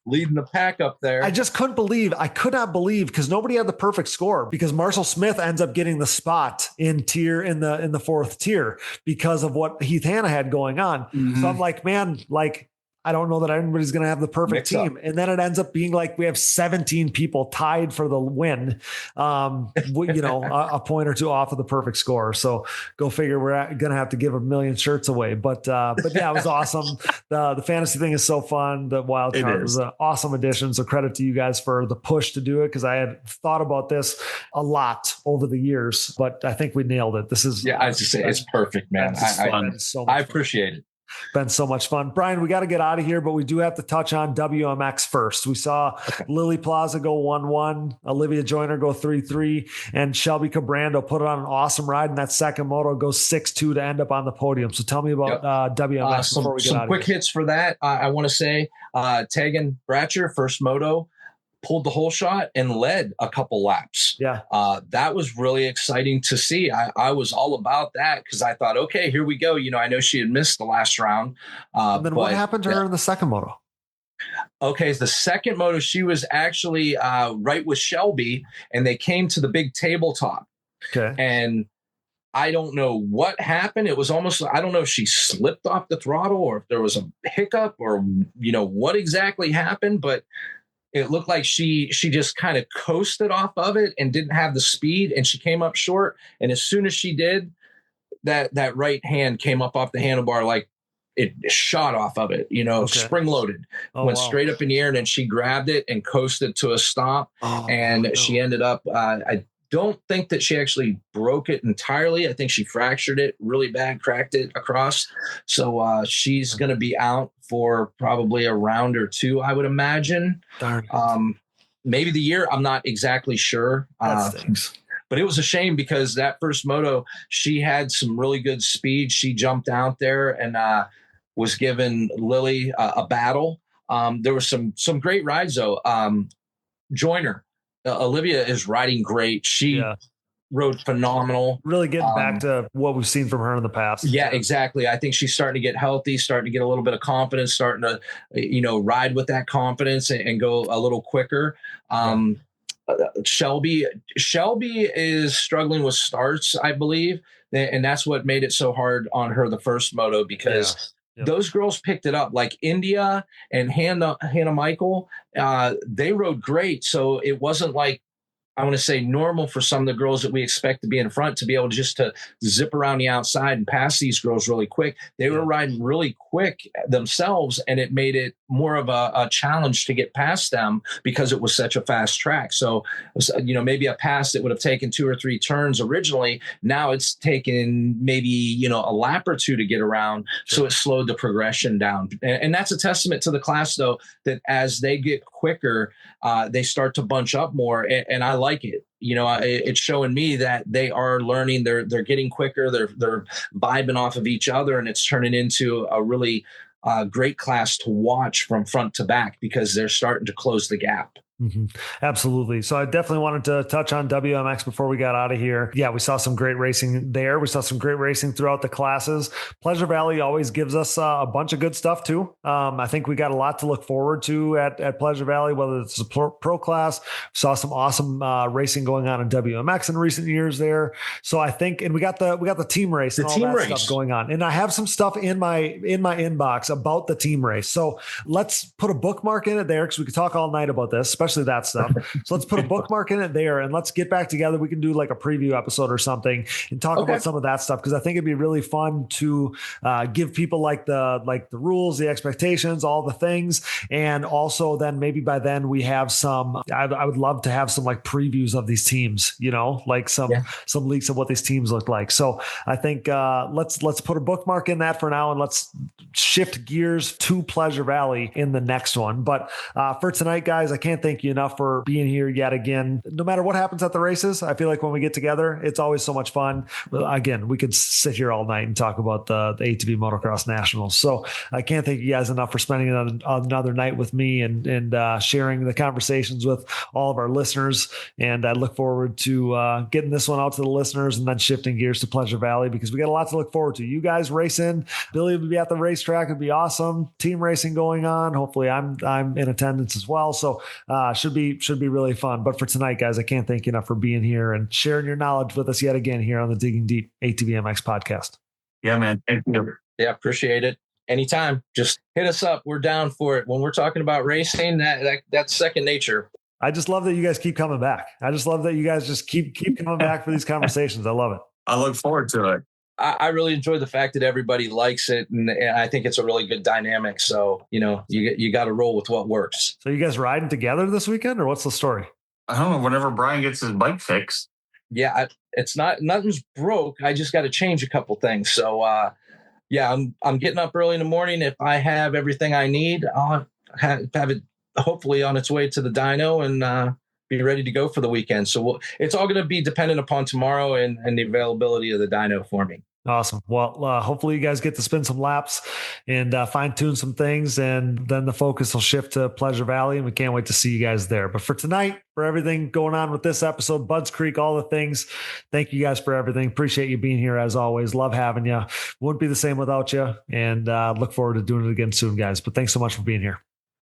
Leading the pack up there. I could not believe, because nobody had the perfect score, because Marshall Smith ends up getting the spot in the fourth tier because of what Heath Hanna had going on. Mm-hmm. So I'm like, man, like, I don't know that anybody's going to have the perfect team. And then it ends up being like we have 17 people tied for the win, a point or two off of the perfect score. So go figure, we're going to have to give a million shirts away. But yeah, it was awesome. The fantasy thing is so fun. The wild card was an awesome addition. So credit to you guys for the push to do it, because I had thought about this a lot over the years, but I think we nailed it. This is, I was just say it's perfect, man. I appreciate it. Been so much fun. Brian, we got to get out of here, but we do have to touch on WMX first. We saw Lily Plaza go 1-1, Olivia Joyner go 3-3, and Shelby Cabrando put it on an awesome ride in that second moto, goes 6-2 to end up on the podium. So tell me about WMX before we get out of here. Some quick hits for that. I want to say Tegan Bratcher, first moto, pulled the whole shot and led a couple laps. Yeah. That was really exciting to see. I was all about that, because I thought, okay, here we go. I know she had missed the last round. And then what happened to her in the second moto? Okay, the second moto, she was actually right with Shelby, and they came to the big tabletop. Okay. And I don't know what happened. It was almost, I don't know if she slipped off the throttle or if there was a hiccup or, what exactly happened, but it looked like she just kind of coasted off of it and didn't have the speed, and she came up short. And as soon as she did, that right hand came up off the handlebar like it shot off of it, spring loaded, went straight up in the air, and then she grabbed it and coasted to a stop. She ended up, I don't think that she actually broke it entirely. I think she fractured it really bad, cracked it across. So she's going to be out for probably a round or two, I would imagine. Darn. Maybe the year. I'm not exactly sure. That stinks. But it was a shame because that first moto, she had some really good speed. She jumped out there and was giving Lily a battle. There were some great rides, though. Joyner, Olivia is riding great. She rode phenomenal. Really getting back to what we've seen from her in the past. Yeah, exactly. I think she's starting to get healthy, starting to get a little bit of confidence, starting to, ride with that confidence and go a little quicker. Shelby is struggling with starts, I believe. And that's what made it so hard on her the first moto, because those girls picked it up, like India and Hannah Michael. They rode great. So it wasn't like, I want to say, normal for some of the girls that we expect to be in front to be able to zip around the outside and pass these girls really quick. They were riding really quick themselves, and it made it more of a challenge to get past them because it was such a fast track. So, maybe a pass that would have taken 2 or 3 turns originally, now it's taken maybe, a lap or 2 to get around. Sure. So it slowed the progression down. And that's a testament to the class, though, that as they get quicker, they start to bunch up more. And I like it. It's showing me that they are learning. They're getting quicker. They're vibing off of each other, and it's turning into a really great class to watch from front to back because they're starting to close the gap. Mm-hmm. Absolutely. So I definitely wanted to touch on WMX before we got out of here. Yeah, we saw some great racing there. We saw some great racing throughout the classes. Pleasure Valley always gives us a bunch of good stuff too. I think we got a lot to look forward to at Pleasure Valley, whether it's a pro class. We saw some awesome racing going on in WMX in recent years there. So I think, and we got the team race and all that stuff going on. And I have some stuff in my inbox about the team race. So let's put a bookmark in it there, because we could talk all night about this, especially that stuff. So let's put a bookmark in it there, and let's get back together. We can do like a preview episode or something and talk about some of that stuff, because I think it'd be really fun to give people like the rules, the expectations, all the things. And also then maybe by then we have some, I would love to have some like previews of these teams, like some leaks of what these teams look like. So I think let's put a bookmark in that for now, and let's shift gears to Pleasure Valley in the next one. But for tonight, guys, I can't thank you enough for being here yet again. No matter what happens at the races, I feel like when we get together, it's always so much fun. But again, we could sit here all night and talk about the ATV Motocross Nationals. So I can't thank you guys enough for spending another night with me and sharing the conversations with all of our listeners. And I look forward to getting this one out to the listeners and then shifting gears to Pleasure Valley, because we got a lot to look forward to. You guys racing, Billy will be at the racetrack. It'd be awesome. Team racing going on. Hopefully I'm in attendance as well. So should be really fun. But for tonight, guys, I can't thank you enough for being here and sharing your knowledge with us yet again here on the Digging Deep ATVMX podcast. Yeah, man. Thank you. Yeah, appreciate it. Anytime, just hit us up. We're down for it. When we're talking about racing, that's second nature. I just love that you guys keep coming back. I just love that you guys just keep coming back for these conversations. I love it. I look forward to it. I really enjoy the fact that everybody likes it, and I think it's a really good dynamic. So, you got to roll with what works. So you guys riding together this weekend, or what's the story? I don't know. Whenever Brian gets his bike fixed. Yeah, nothing's broke. I just got to change a couple things. So, I'm getting up early in the morning. If I have everything I need, I'll have it hopefully on its way to the dyno and be ready to go for the weekend. So it's all going to be dependent upon tomorrow and the availability of the dyno for me. Awesome. Well, hopefully you guys get to spin some laps and fine tune some things, and then the focus will shift to Pleasure Valley, and we can't wait to see you guys there. But for tonight, for everything going on with this episode, Budds Creek, all the things, thank you guys for everything. Appreciate you being here as always. Love having you. Wouldn't be the same without you, and look forward to doing it again soon, guys. But thanks so much for being here.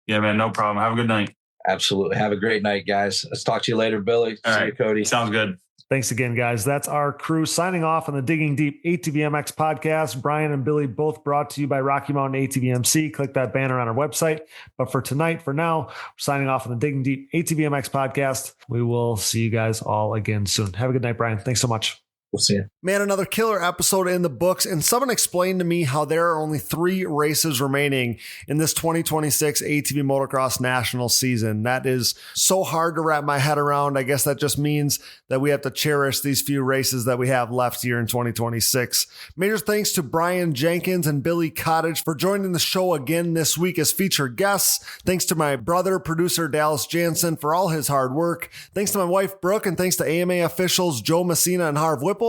Yeah, man. No problem. Have a good night. Absolutely. Have a great night, guys. Let's talk to you later, Billy. See you, Cody. Sounds good. Thanks again, guys. That's our crew signing off on the Digging Deep ATVMX podcast. Brian and Billy both brought to you by Rocky Mountain ATVMC. Click that banner on our website. But for tonight, for now, we're signing off on the Digging Deep ATVMX podcast. We will see you guys all again soon. Have a good night, Brian. Thanks so much. We'll see. Man, another killer episode in the books. And someone explained to me how there are only 3 races remaining in this 2026 ATV Motocross National season. That is so hard to wrap my head around. I guess that just means that we have to cherish these few races that we have left here in 2026. Major thanks to Brian Jenkins and Billy Cottage for joining the show again this week as featured guests. Thanks to my brother, producer Dallas Jansen, for all his hard work. Thanks to my wife, Brooke, and thanks to AMA officials Joe Messina and Harv Whipple.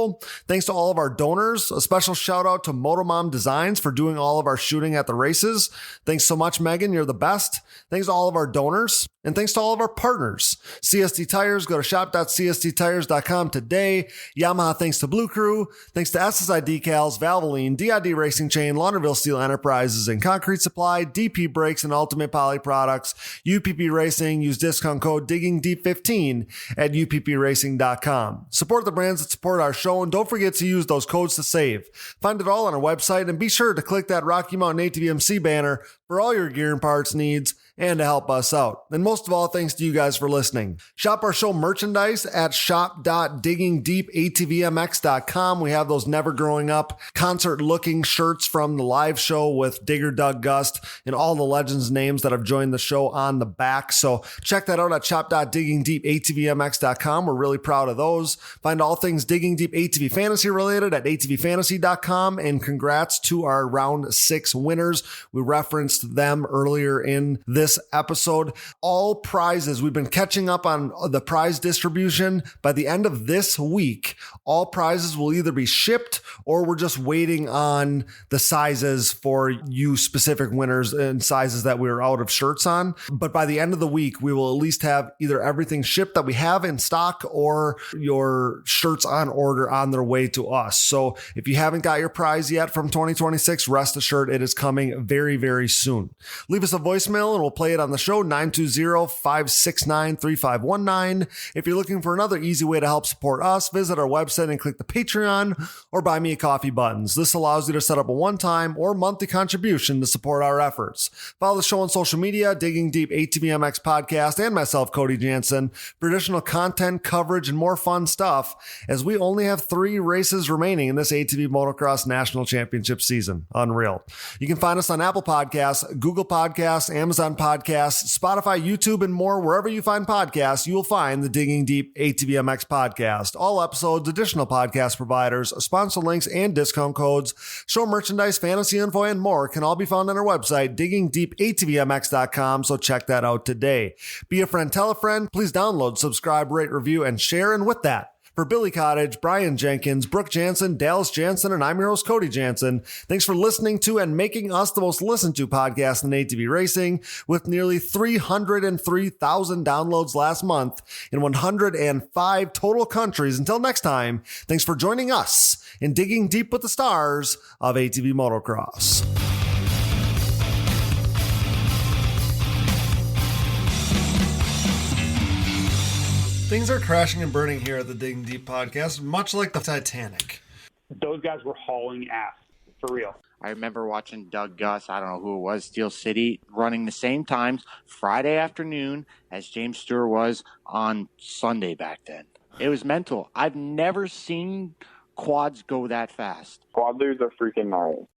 Thanks to all of our donors. A special shout out to Motomom Designs for doing all of our shooting at the races. Thanks so much, Megan. You're the best. Thanks to all of our donors. And thanks to all of our partners. CST Tires, go to shop.csttires.com today. Yamaha, thanks to Blue Crew. Thanks to SSI Decals, Valvoline, DID Racing Chain, Launderville Steel Enterprises and Concrete Supply, DP Brakes and Ultimate Poly Products, UPP Racing. Use discount code DiggingDeep15 at uppracing.com. Support the brands that support our show, and don't forget to use those codes to save. Find it all on our website, and be sure to click that Rocky Mountain ATVMC banner for all your gear and parts needs and to help us out. And most of all, thanks to you guys for listening. Shop our show merchandise at shop.diggingdeepatvmx.com. We have those Never Growing Up concert-looking shirts from the live show with Digger, Doug, Gust, and all the legends' names that have joined the show on the back. So check that out at shop.diggingdeepatvmx.com. We're really proud of those. Find all things Digging Deep ATV Fantasy related at atvfantasy.com. And congrats to our round 6 winners. We referenced them earlier in this episode. All prizes, we've been catching up on the prize distribution. By the end of this week, all prizes will either be shipped or we're just waiting on the sizes for you specific winners and sizes that we were out of shirts on. But by the end of the week, we will at least have either everything shipped that we have in stock or your shirts on order on their way to us. So if you haven't got your prize yet from 2026, rest assured it is coming very, very soon. Leave us a voicemail and we'll play it on the show, 920-569-3519. If you're looking for another easy way to help support us, visit our website and click the Patreon or Buy Me a Coffee buttons. This allows you to set up a one-time or monthly contribution to support our efforts. Follow the show on social media, Digging Deep ATVMX Podcast, and myself, Cody Jansen, for additional content, coverage, and more fun stuff, as we only have 3 races remaining in this ATV Motocross National Championship season. Unreal. You can find us on Apple Podcasts, Google Podcasts, Amazon Podcasts, Spotify, YouTube, and more. Wherever you find podcasts, you will find the Digging Deep ATVMX Podcast. All episodes, additional podcast providers, sponsor links, and discount codes, show merchandise, fantasy info, and more can all be found on our website, diggingdeepatvmx.com, so check that out today. Be a friend, tell a friend. Please download, subscribe, rate, review, and share. And with that, for Billy Cottage, Brian Jenkins, Brooke Jansen, Dallas Jansen, and I'm your host, Cody Jansen. Thanks for listening to and making us the most listened to podcast in ATV racing, with nearly 303,000 downloads last month in 105 total countries. Until next time, thanks for joining us in Digging Deep with the Stars of ATV Motocross. Things are crashing and burning here at the Digging Deep podcast, much like the Titanic. Those guys were hauling ass, for real. I remember watching Doug Gus, I don't know who it was, Steel City, running the same times Friday afternoon as James Stewart was on Sunday back then. It was mental. I've never seen quads go that fast. Quadlers are freaking gnarly.